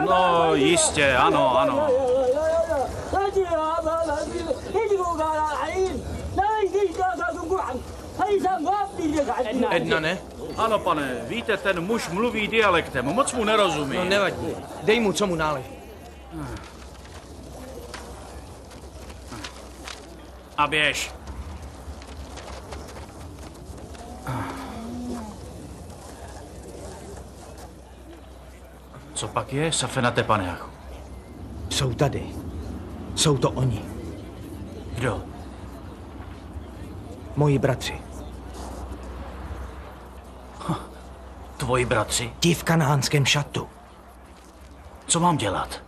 No, jistě, ano, ano. Edna, ne? Ano, pane, víte, ten muž mluví dialektem, moc mu nerozumí. No nevadí, dej mu, co mu náleží. A běž. Co pak je, Safenate Paneachu? Jsou tady. Jsou to oni. Kdo? Moji bratři. Tvoji bratři? Ti v kanánském šatu. Co mám dělat?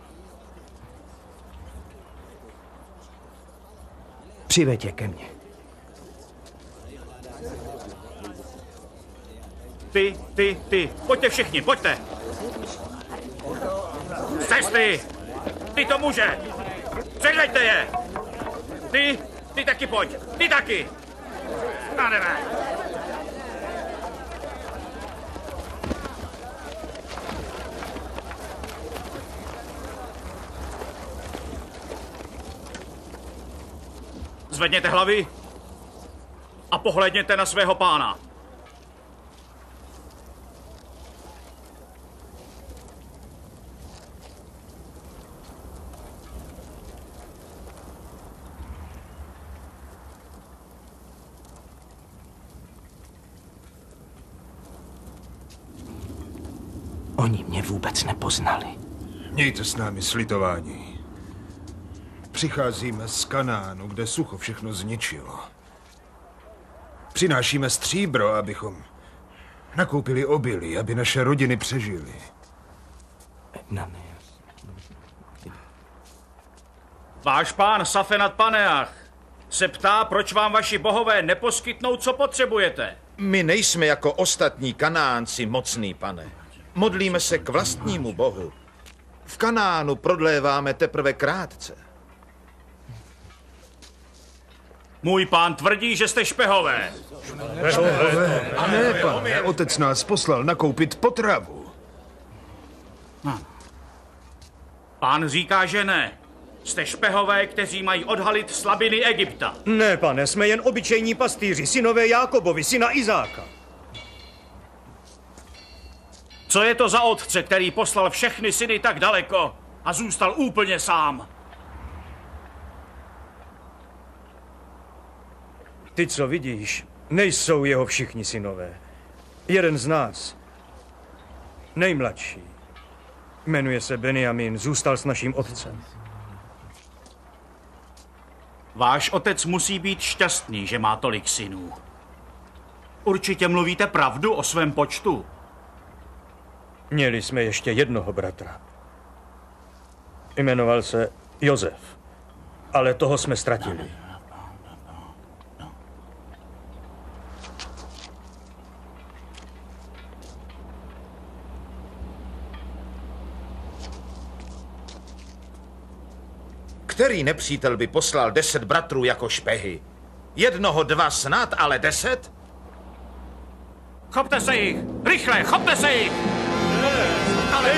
Přiveď je ke mně. Ty. Pojďte všichni, pojďte. Sestry, ty to muže. Předveďte je. Ty taky pojď. Ty taky. A jdeme. Zvedněte hlavy a pohlédněte na svého pána. Oni mě vůbec nepoznali. Mějte s námi slitování. Přicházíme z Kanánu, kde sucho všechno zničilo. Přinášíme stříbro, abychom nakoupili obilí, aby naše rodiny přežily. Váš pán Safenat Paneach se ptá, proč vám vaši bohové neposkytnou, co potřebujete. My nejsme jako ostatní Kanánci, mocný pane. Modlíme se k vlastnímu bohu. V Kanánu prodléváme teprve krátce. Můj pán tvrdí, že jste špehové. A ne, pane, otec nás poslal nakoupit potravu. Pán říká, že ne. Jste špehové, kteří mají odhalit slabiny Egypta. Ne, pane, jsme jen obyčejní pastýři, synové Jákobovi, syna Izáka. Co je to za otce, který poslal všechny syny tak daleko a zůstal úplně sám? Ty, co vidíš, nejsou jeho všichni synové. Jeden z nás, nejmladší, jmenuje se Benjamin, zůstal s naším otcem. Váš otec musí být šťastný, že má tolik synů. Určitě mluvíte pravdu o svém počtu. Měli jsme ještě jednoho bratra. Jmenoval se Josef, ale toho jsme ztratili. Který nepřítel by poslal 10 bratrů jako špehy? Jednoho 2 snad, ale 10? Chopte se jich! Rychle, chopte se jich! Ale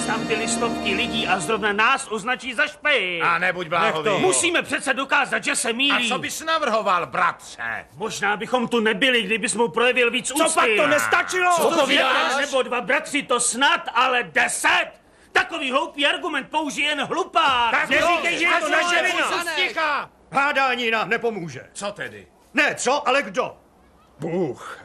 tam byly stovky lidí a zrovna nás označí za špehy. A nebuď bláhový. Musíme přece dokázat, že se mýlí. A co bys navrhoval, bratře? Možná bychom tu nebyli, kdybys mu projevil víc úcty. Co pak to nestačilo? Co to povídáš? Nebo dva bratři to snad, ale 10? Takový hloupý argument použije jen hlupák. Tak neříkej, že je to naše vina. Sticha. Hádání nám nepomůže. Co tedy? Ne co, ale kdo? Bůh.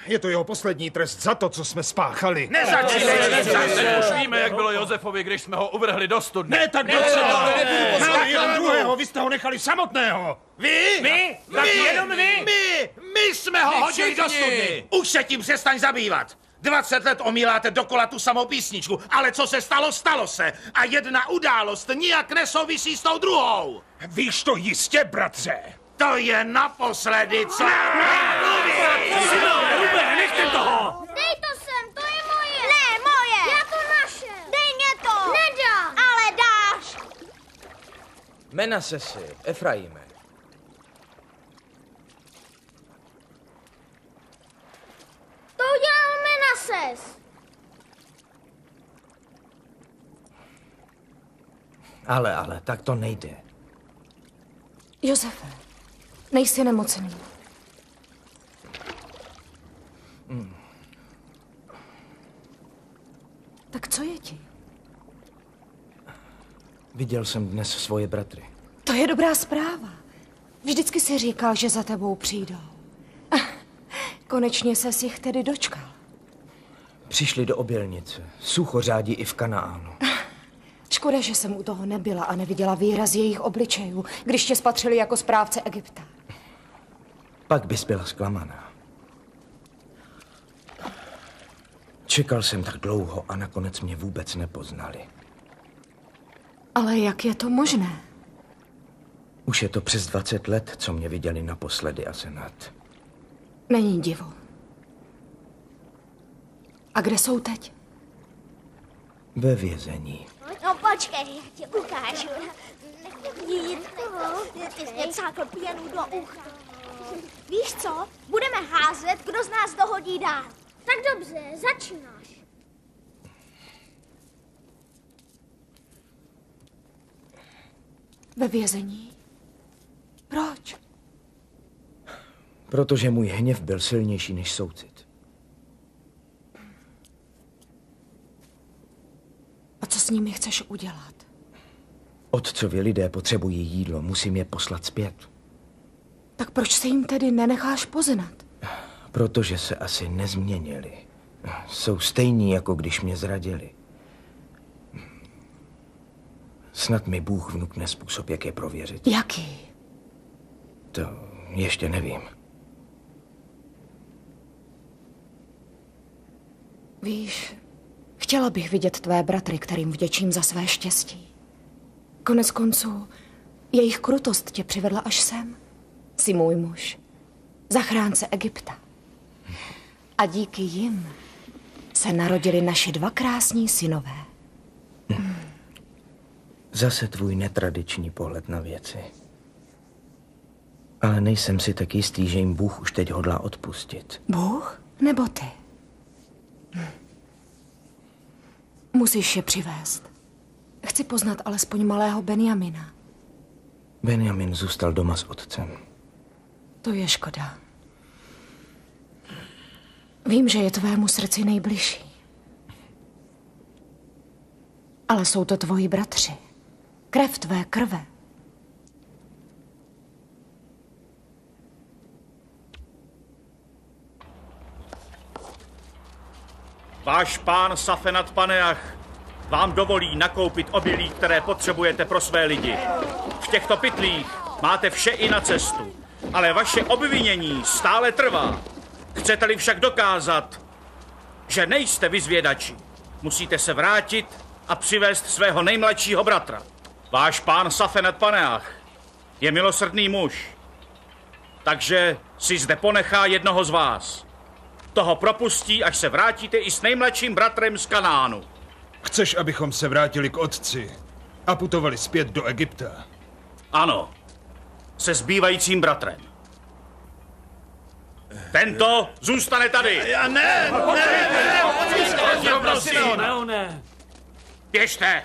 Je to jeho poslední trest za to, co jsme spáchali. Teď už víme, jak bylo Josefovi, když jsme ho uvrhli do studny. Ne, tak jeden druhého, vy jste ho nechali samotného. Vy? Tak jenom vy? My jsme ho hodili do studny. Už se tím přestaň zabývat. 20 let omíláte dokola tu samou písničku, ale co se stalo, stalo se. A jedna událost nijak nesouvisí s tou druhou. Víš to jistě, bratře. To je naposledy, co? Rube, nechte toho! Dej to sem, to je moje! Ne, moje! Já to našel! Dej mě to! Nedám! Ale dáš! Menasesi, Efraime. To udělal Menases! Ale, tak to nejde. Josefe, nejsi nemocný. Tak co je ti? Viděl jsem dnes svoje bratry. To je dobrá zpráva. Vždycky si říkal, že za tebou přijdou. Konečně ses jich tedy dočkal. Přišli do obilnice. Sucho řádí i v Kanánu. Škoda, že jsem u toho nebyla a neviděla výraz jejich obličejů, když tě spatřili jako správce Egypta. Pak bys byla zklamaná. Čekal jsem tak dlouho a nakonec mě vůbec nepoznali. Ale jak je to možné? Už je to přes 20 let, co mě viděli naposledy a senát. Není divu. A kde jsou teď? Ve vězení. No počkej, já ti ukážu. Nech mě jít. Ty jsi mě cákl pěnu do ucha. Víš co? Budeme házet, kdo z nás dohodí dál. Tak dobře, začínáš. Ve vězení? Proč? Protože můj hněv byl silnější než soucit. A co s nimi chceš udělat? Otcovi lidé potřebují jídlo, musím je poslat zpět. Tak proč se jim tedy nenecháš poznat? Protože se asi nezměnili. Jsou stejní, jako když mě zradili. Snad mi Bůh vnukne způsob, jak je prověřit. Jaký? To ještě nevím. Víš, chtěla bych vidět tvé bratry, kterým vděčím za své štěstí. Konec konců, jejich krutost tě přivedla až sem. Jsi můj muž, zachránce Egypta. A díky jim se narodili naši dva krásní synové. Zase tvůj netradiční pohled na věci. Ale nejsem si tak jistý, že jim Bůh už teď hodlá odpustit. Bůh nebo ty? Musíš je přivést. Chci poznat alespoň malého Benjamina. Benjamin zůstal doma s otcem. To je škoda. Vím, že je tvému srdci nejbližší. Ale jsou to tvoji bratři. Krev tvé krve. Váš pán Safenat Paneach vám dovolí nakoupit obilí, které potřebujete pro své lidi. V těchto pytlích máte vše i na cestu, ale vaše obvinění stále trvá. Chcete-li však dokázat, že nejste vyzvědači, musíte se vrátit a přivést svého nejmladšího bratra. Váš pán Safenat Paneach je milosrdný muž, takže si zde ponechá jednoho z vás. Toho propustí, až se vrátíte i s nejmladším bratrem z Kanánu. Chceš, abychom se vrátili k otci a putovali zpět do Egypta? Ano, se zbývajícím bratrem. Tento zůstane tady. Ne. Běžte!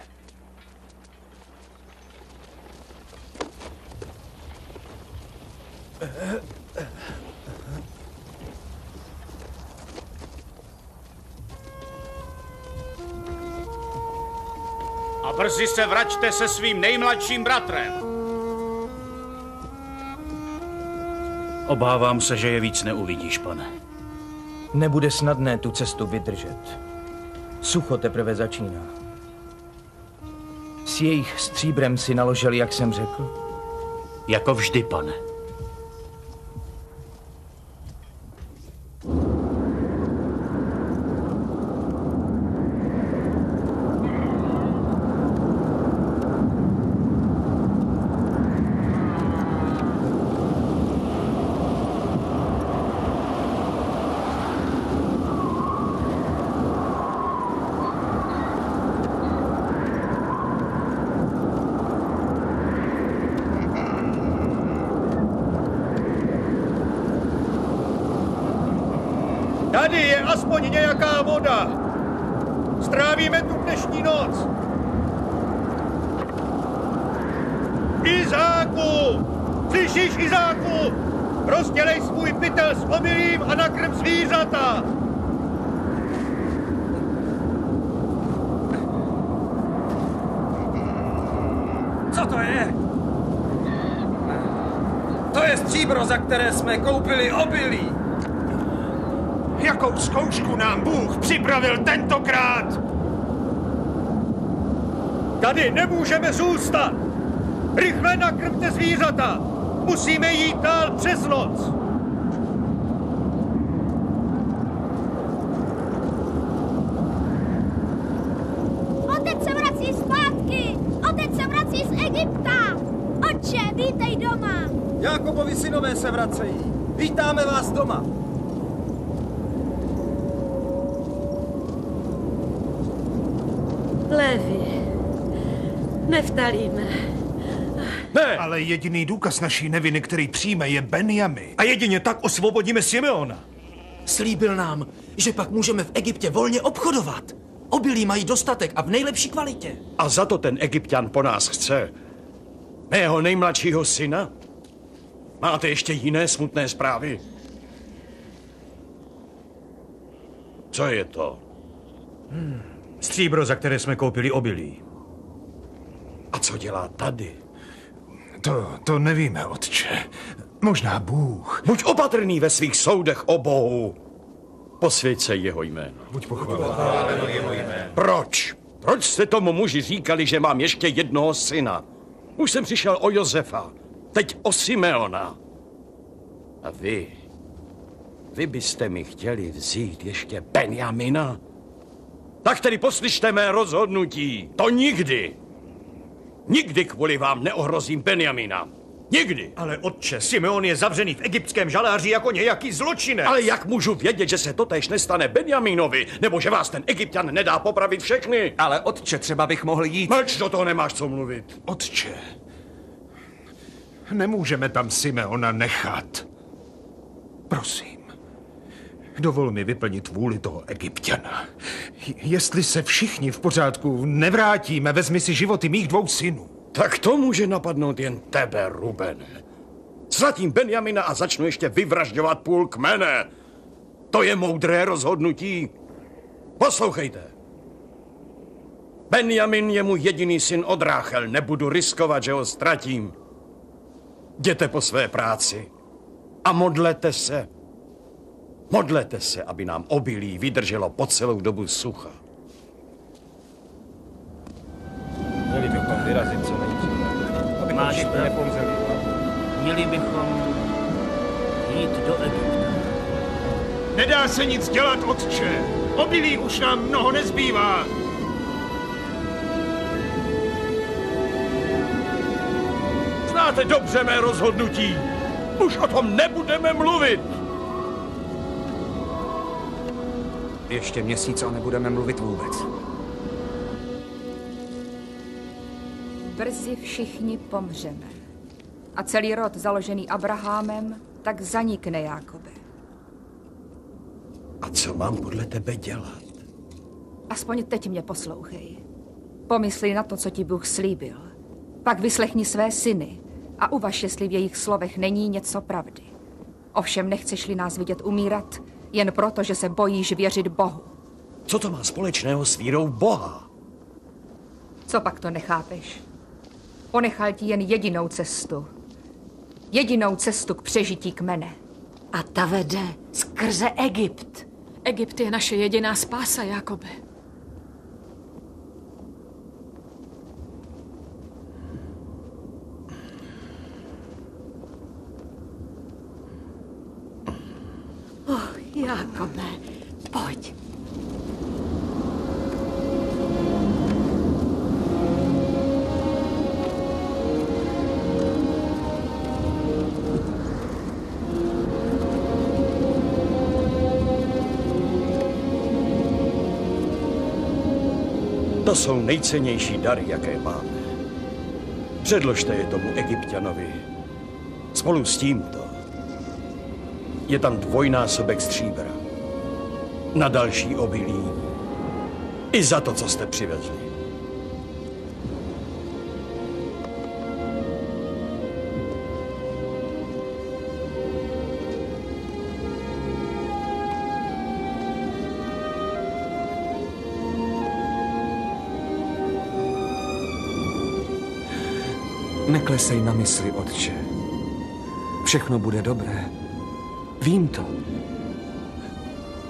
A brzy se vraťte se svým nejmladším bratrem. Obávám se, že je víc neuvidíš, pane. Nebude snadné tu cestu vydržet. Sucho teprve začíná. S jejich stříbrem si naložili, jak jsem řekl? Jako vždy, pane. Tady je aspoň nějaká voda. Strávíme tu dnešní noc. Izáku! Slyšíš, Izáku? Rozdělej svůj pytel s obilím a nakrm zvířata. Co to je? To je stříbro, za které jsme koupili obilí. Jakou zkoušku nám Bůh připravil tentokrát? Tady nemůžeme zůstat. Rychle nakrmte zvířata. Musíme jít dál přes noc. Otec se vrací zpátky. Otec se vrací z Egypta. Otče, vítej doma. Jákobovi synové se vracejí. Vítáme vás doma. Levi, Neftalíme. Ne! Ale jediný důkaz naší neviny, který přijme, je Benjamin. A jedině tak osvobodíme Simeona. Slíbil nám, že pak můžeme v Egyptě volně obchodovat. Obilí mají dostatek a v nejlepší kvalitě. A za to ten Egypťan po nás chce mého nejmladšího syna? Máte ještě jiné smutné zprávy? Co je to? Stříbro, za které jsme koupili obilí. A co dělá tady? To nevíme, otče. Možná Bůh. Buď opatrný ve svých soudech o Bohu. Posvěť se jeho jméno. Buď pochválen jeho jméno. Proč? Proč jste tomu muži říkali, že mám ještě jednoho syna? Už jsem přišel o Josefa, teď o Simeona. A vy byste mi chtěli vzít ještě Benjamina? Tak tedy poslyšte mé rozhodnutí. To nikdy. Nikdy kvůli vám neohrozím Benjamina. Nikdy. Ale otče, Simeon je zavřený v egyptském žaláři jako nějaký zločinec. Ale jak můžu vědět, že se totéž nestane Benjaminovi, nebo že vás ten Egypťan nedá popravit všechny? Ale otče, třeba bych mohl jít. Mlč, do toho nemáš co mluvit. Otče, nemůžeme tam Simeona nechat. Prosím, dovol mi vyplnit vůli toho Egypťana. Jestli se všichni v pořádku nevrátíme, vezmi si životy mých 2 synů. Tak to může napadnout jen tebe, Rubene. Ztratím Benjamina a začnu ještě vyvražďovat půl kmene. To je moudré rozhodnutí. Poslouchejte. Benjamin je můj jediný syn od Ráchel. Nebudu riskovat, že ho ztratím. Jděte po své práci a modlete se. Modlete se, aby nám obilí vydrželo po celou dobu sucha. Měli bychom vyrazit co nejdříve, abychom všichni nepomřeli. Měli bychom jít do Egypta. Nedá se nic dělat, otče. Obilí už nám mnoho nezbývá. Znáte dobře mé rozhodnutí. Už o tom nebudeme mluvit. Ještě měsíc a nebudeme mluvit vůbec. Brzy všichni pomřeme. A celý rod založený Abrahamem tak zanikne, Jákobe. A co mám podle tebe dělat? Aspoň teď mě poslouchej. Pomysli na to, co ti Bůh slíbil. Pak vyslechni své syny a uvaž, jestli v jejich slovech není něco pravdy. Ovšem nechceš-li nás vidět umírat, jen proto, že se bojíš věřit Bohu. Co to má společného s vírou Boha? Co pak to nechápeš? Ponechal ti jen jedinou cestu. Jedinou cestu k přežití kmene. A ta vede skrze Egypt. Egypt je naše jediná spása, Jakobe. Jakobe, pojď. To jsou nejcennější dary, jaké máme. Předložte je tomu Egypťanovi. Spolu s tímto je tam dvojnásobek stříbra. Na další obilí. I za to, co jste přivezli. Neklesej na mysli, otče. Všechno bude dobré. Vím to.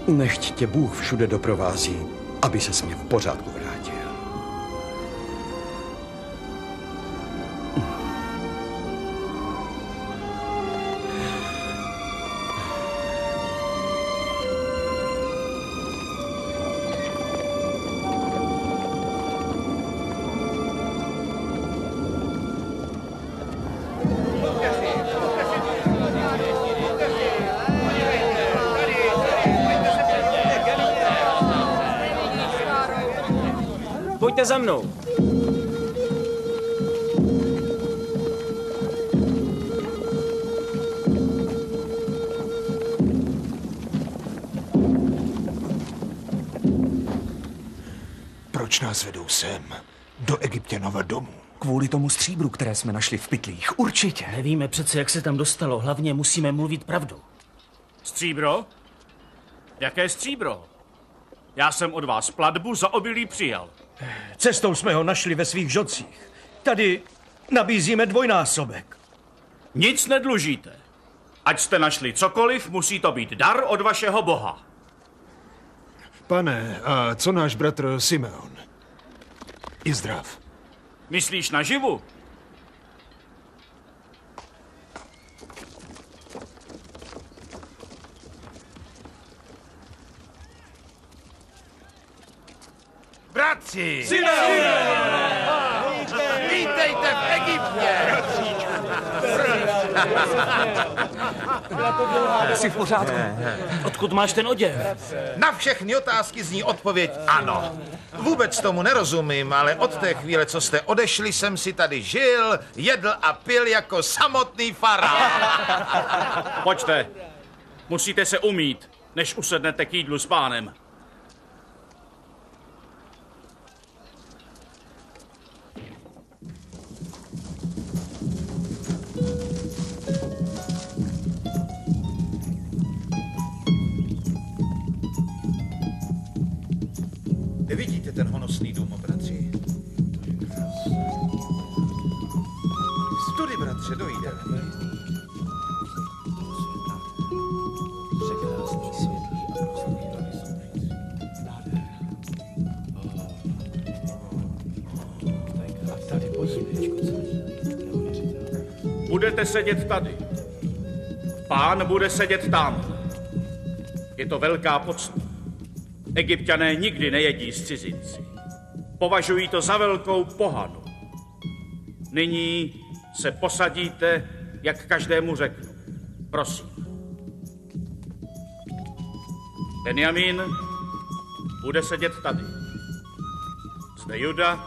Nechť tě Bůh všude doprovází, aby ses mě v pořádku vrátil. Pojďte za mnou. Proč nás vedou sem? Do Egypťanova domu. Kvůli tomu stříbru, které jsme našli v pytlích. Určitě. Nevíme přece, jak se tam dostalo. Hlavně musíme mluvit pravdu. Stříbro? Jaké stříbro? Já jsem od vás platbu za obilí přijal. Cestou jsme ho našli ve svých žocích. Tady nabízíme dvojnásobek. Nic nedlužíte. Ať jste našli cokoliv, musí to být dar od vašeho Boha. Pane, a co náš bratr Simeon? Je zdrav. Myslíš naživu? Bratři! Simeone! Vítejte v Egyptě! Jsi v pořádku? Odkud máš ten oděv? Na všechny otázky zní odpověď ano. Vůbec tomu nerozumím, ale od té chvíle, co jste odešli, jsem si tady žil, jedl a pil jako samotný faraon. Pojďte. Musíte se umýt, než usednete k jídlu s pánem. Vidíte ten honosný dům, bratři? Tudy, bratře, dojdeme. Překrásný, světlý a prostý a tady podívejčko, co neuvěřitelné. Budete sedět tady. Pán bude sedět tam. Je to velká pocta. Egypťané nikdy nejedí s cizinci. Považují to za velkou pohanu. Nyní se posadíte, jak každému řeknu. Prosím. Benjamin bude sedět tady. Zde Juda,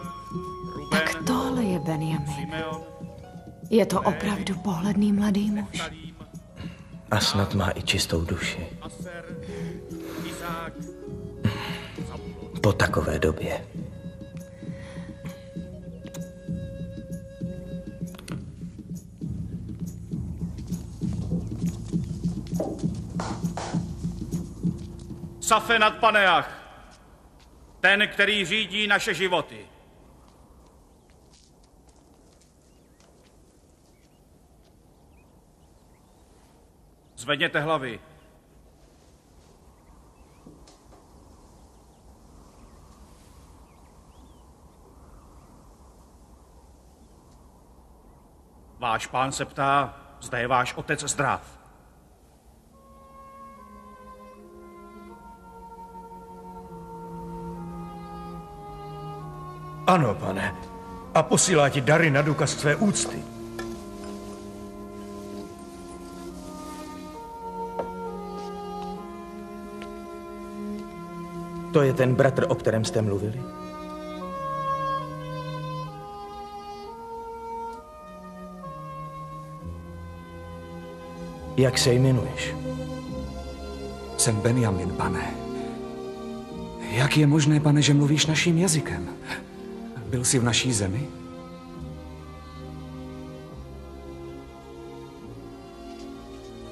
Ruben, Tak tohle je Benjamin. Simeon. Je to opravdu pohledný mladý muž. A snad má i čistou duši. Po takové době. Safenat Paneach, ten, který řídí naše životy. Zvedněte hlavy. Váš pán se ptá, zda je váš otec zdrav. Ano, pane. A posílá ti dary na důkaz své úcty. To je ten bratr, o kterém jste mluvili? Jak se jmenuješ? Jsem Benjamin, pane. Jak je možné, pane, že mluvíš naším jazykem? Byl jsi v naší zemi?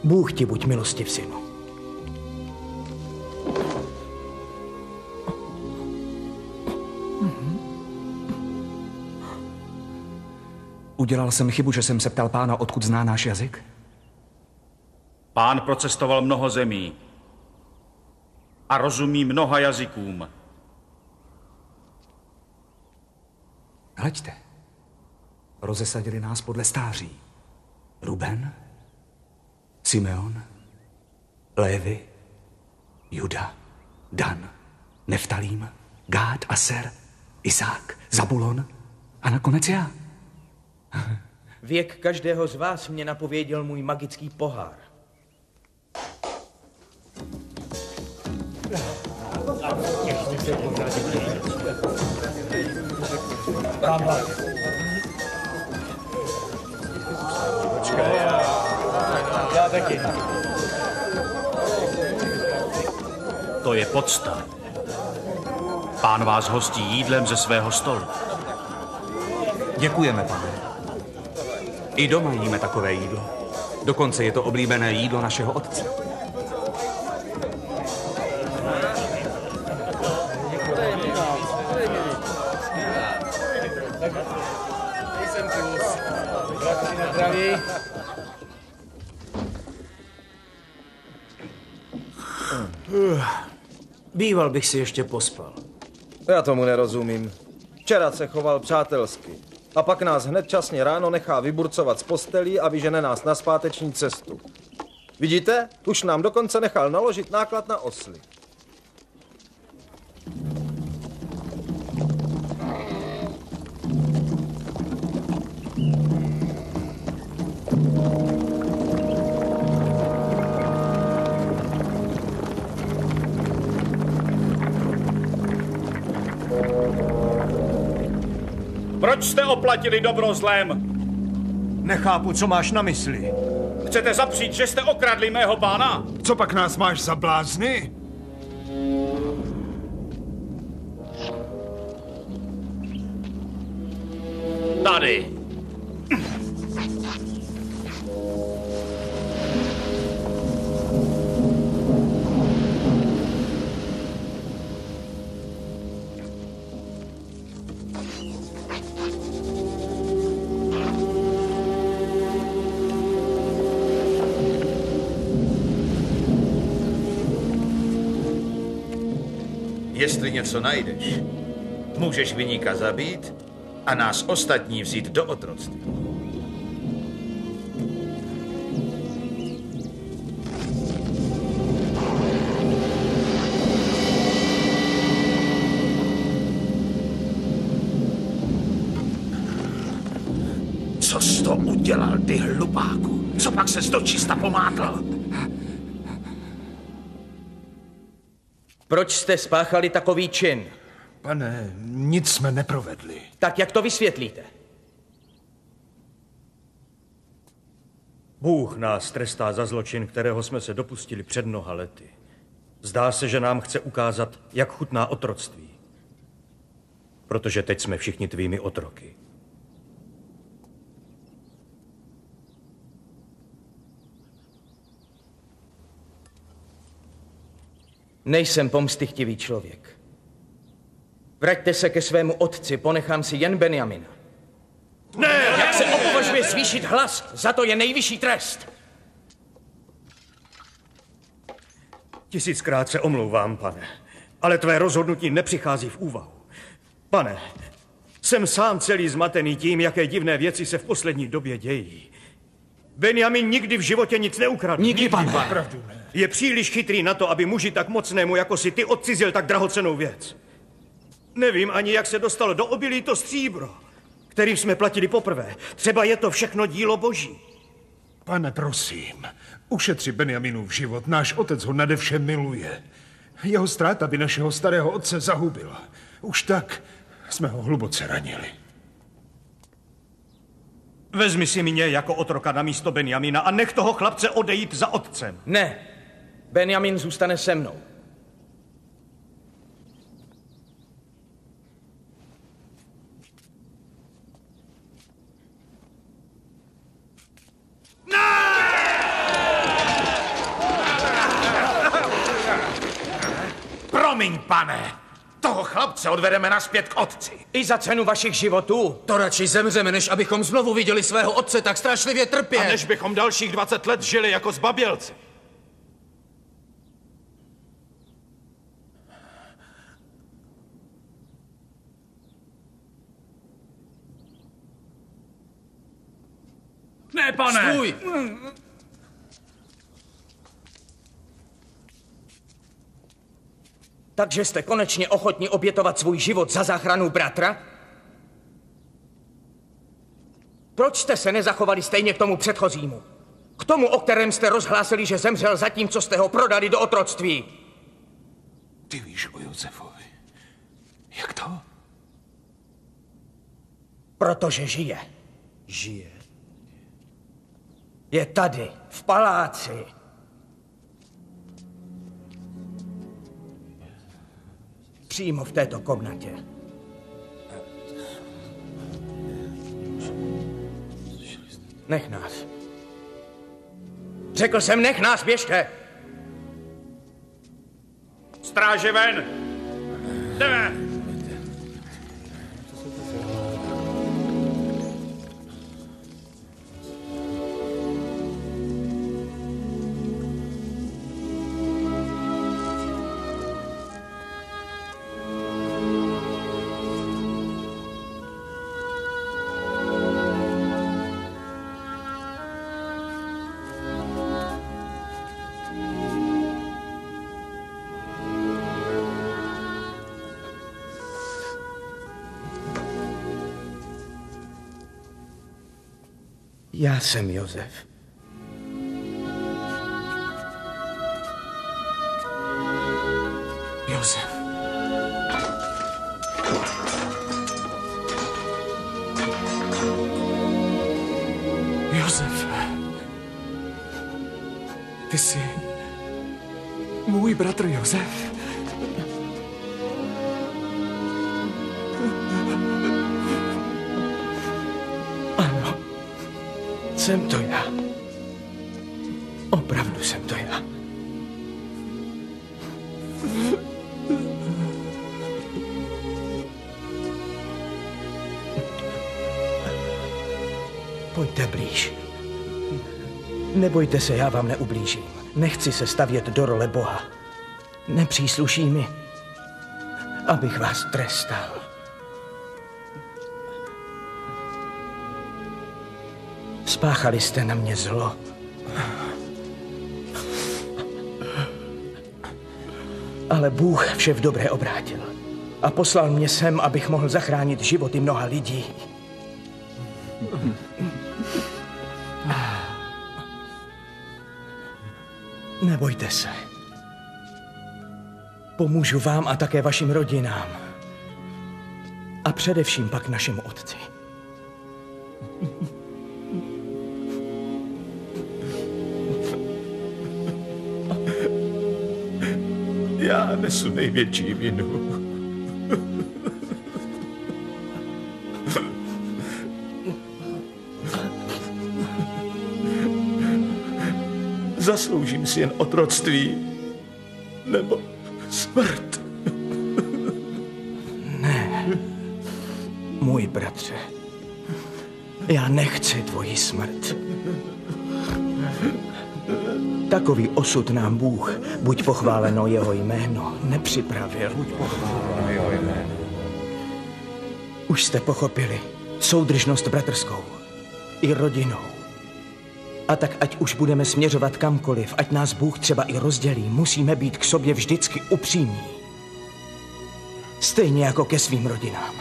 Bůh ti buď milostiv, synu. Udělal jsem chybu, že jsem se ptal pána, odkud zná náš jazyk? Pán procestoval mnoho zemí a rozumí mnoha jazykům. Hleďte. Rozesadili nás podle stáří. Ruben, Simeon, Lévi, Juda, Dan, Neftalím, Gád, Aser, Isák, Zabulon a nakonec já. Věk každého z vás mě napověděl můj magický pohár. Já taky. To je podsta. Pán vás hostí jídlem ze svého stolu. Děkujeme, pane. I doma jíme takové jídlo. Dokonce je to oblíbené jídlo našeho otce. Býval bych si ještě pospal. Já tomu nerozumím. Včera se choval přátelsky. A pak nás hned časně ráno nechá vyburcovat z postelí a vyžene nás na zpáteční cestu. Vidíte? Už nám dokonce nechal naložit náklad na osly. Proč jste oplatili dobro zlem? Nechápu, co máš na mysli. Chcete zapřít, že jste okradli mého pána? Co pak nás máš za blázny? Tady. Jestli něco najdeš, můžeš viníka zabít a nás ostatní vzít do otroctví. Co jsi to udělal, ty hlupáku? Co pak ses dočista pomátl? Proč jste spáchali takový čin? Pane, nic jsme neprovedli. Tak jak to vysvětlíte? Bůh nás trestá za zločin, kterého jsme se dopustili před mnoha lety. Zdá se, že nám chce ukázat, jak chutná otroctví. Protože teď jsme všichni tvými otroky. Nejsem pomstychtivý člověk. Vraťte se ke svému otci, ponechám si jen Benjamina. Ne! Jak se opovažuje zvýšit hlas, za to je nejvyšší trest. Tisíckrát se omlouvám, pane, ale tvé rozhodnutí nepřichází v úvahu. Pane, jsem sám celý zmatený tím, jaké divné věci se v poslední době dějí. Benjamin nikdy v životě nic neukradl. Nikdy, pane. Je příliš chytrý na to, aby muži tak mocnému, jako si ty, odcizil tak drahocennou věc. Nevím ani, jak se dostalo do obilí to stříbro, kterým jsme platili poprvé. Třeba je to všechno dílo boží. Pane, prosím, ušetři Benjaminův život. Náš otec ho nade vše miluje. Jeho ztráta by našeho starého otce zahubila. Už tak jsme ho hluboce ranili. Vezmi si mě jako otroka na místo Benjamina a nech toho chlapce odejít za otcem. Ne, Benjamin zůstane se mnou. Promiň, pane. Toho chlapce odvedeme nazpět k otci. I za cenu vašich životů? To radši zemřeme, než abychom znovu viděli svého otce tak strašlivě trpět. A než bychom dalších 20 let žili jako zbabělci. Ne, pane! Stůj! Takže jste konečně ochotni obětovat svůj život za záchranu bratra? Proč jste se nezachovali stejně k tomu předchozímu? K tomu, o kterém jste rozhlásili, že zemřel zatímco jste ho prodali do otroctví? Ty víš o Josefovi. Jak to? Protože žije. Žije? Je tady, v paláci. Přímo v této komnatě. Nech nás. Řekl jsem, nech nás, běžte! Stráže ven! Jdeme! Já jsem Josef. Josef. Josef. Ty jsi můj bratr Josef. Jsem to já. Opravdu jsem to já. Pojďte blíž. Nebojte se, já vám neublížím. Nechci se stavět do role Boha. Nepřísluší mi, abych vás trestal. Spáchali jste na mě zlo. Ale Bůh vše v dobré obrátil. A poslal mě sem, abych mohl zachránit životy mnoha lidí. Nebojte se. Pomůžu vám a také vašim rodinám. A především pak našemu otci. Já nesu největší vinu. Zasloužím si jen otroctví, nebo Smrt. Ne, můj bratře. Já nechci tvoji smrt. Takový osud nám Bůh, buď pochváleno jeho jméno, nepřipravil. Buď pochváleno jeho jméno. Už jste pochopili soudržnost bratrskou i rodinou. A tak ať už budeme směřovat kamkoliv, ať nás Bůh třeba i rozdělí, musíme být k sobě vždycky upřímní. Stejně jako ke svým rodinám.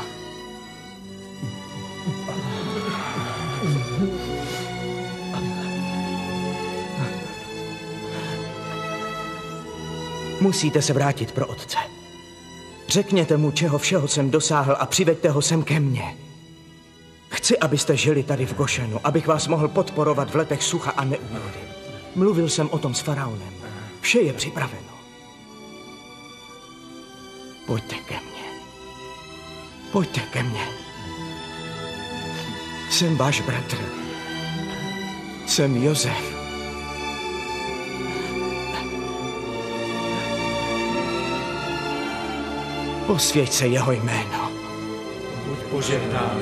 Musíte se vrátit pro otce. Řekněte mu, čeho všeho jsem dosáhl a přiveďte ho sem ke mně. Chci, abyste žili tady v Gošenu, abych vás mohl podporovat v letech sucha a neúrody. Mluvil jsem o tom s faraonem. Vše je připraveno. Pojďte ke mně. Pojďte ke mně. Jsem váš bratr. Jsem Josef. Posvěť se jeho jméno. Buď požehnán.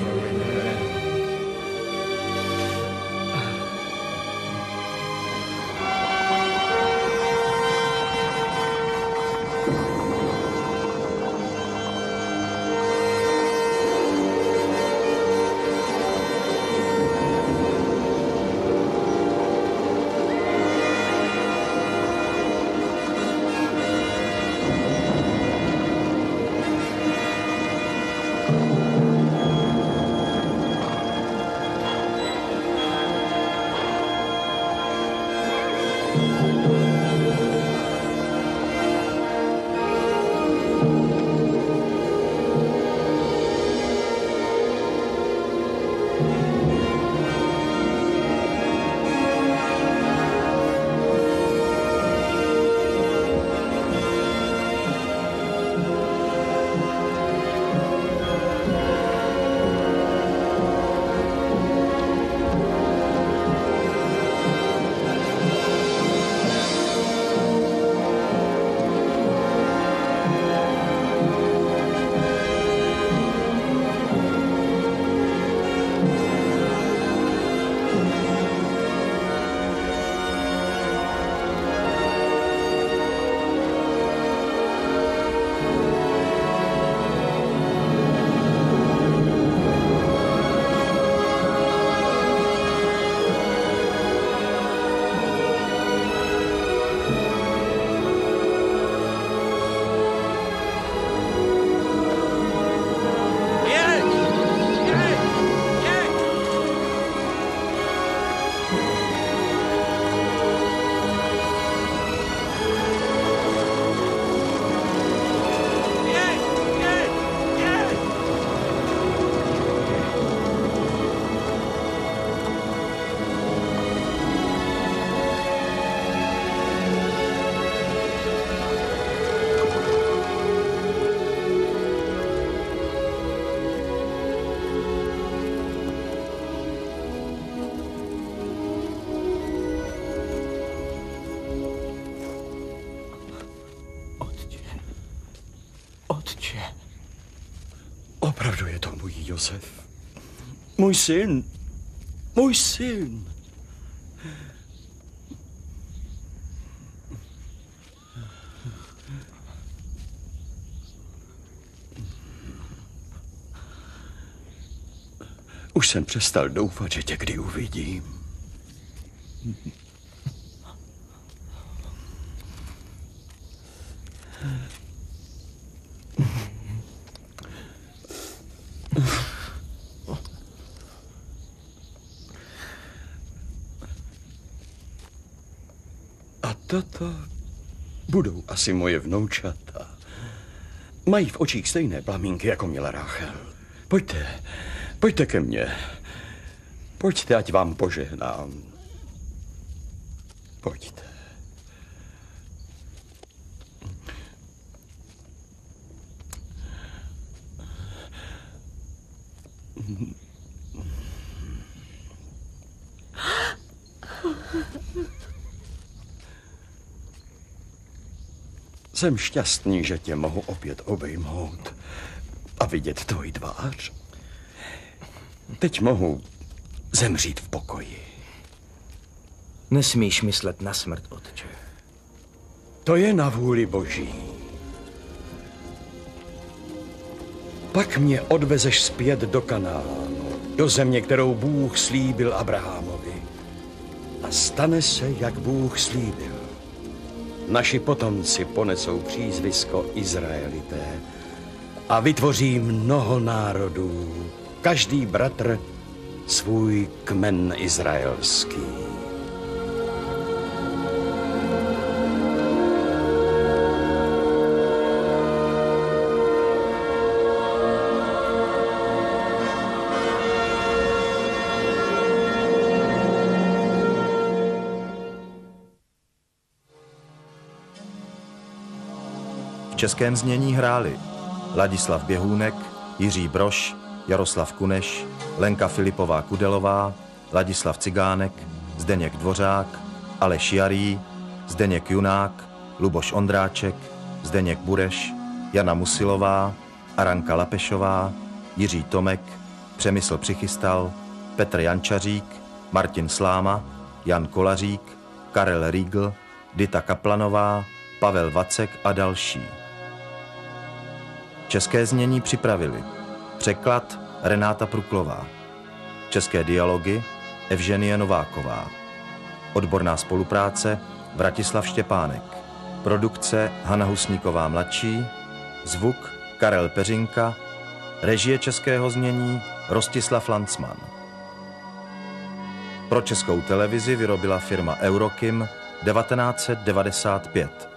Opravdu je to můj Josef. Můj syn. Můj syn. Už jsem přestal doufat, že tě kdy uvidím. A toto budou asi moje vnoučata. Mají v očích stejné plamínky, jako měla Ráchel. Pojďte, pojďte ke mně. Pojďte, ať vám požehnám. Pojďte. Jsem šťastný, že tě mohu opět obejmout a vidět tvoji tvář. Teď mohu zemřít v pokoji. Nesmíš myslet na smrt, otče. To je na vůli Boží. Pak mě odvezeš zpět do Kanánu, do země, kterou Bůh slíbil Abrahamovi. A stane se, jak Bůh slíbil. Naši potomci ponesou přízvisko Izraelité a vytvoří mnoho národů, každý bratr svůj kmen izraelský. V českém znění hráli Ladislav Běhůnek, Jiří Brož, Jaroslav Kuneš, Lenka Filipová Kudelová, Ladislav Cigánek, Zdeněk Dvořák, Aleš Jarý, Zdeněk Junák, Luboš Ondráček, Zdeněk Bureš, Jana Musilová, Aranka Lapešová, Jiří Tomek, Přemysl Přichystal, Petr Jančařík, Martin Sláma, Jan Kolařík, Karel Riegl, Dita Kaplanová, Pavel Vacek a další. České znění připravili překlad Renáta Pruklová, české dialogy Evženie Nováková, odborná spolupráce Vratislav Štěpánek, produkce Hana Husníková mladší, zvuk Karel Peřinka, režie českého znění Rostislav Lancman. Pro Českou televizi vyrobila firma Eurokim 1995.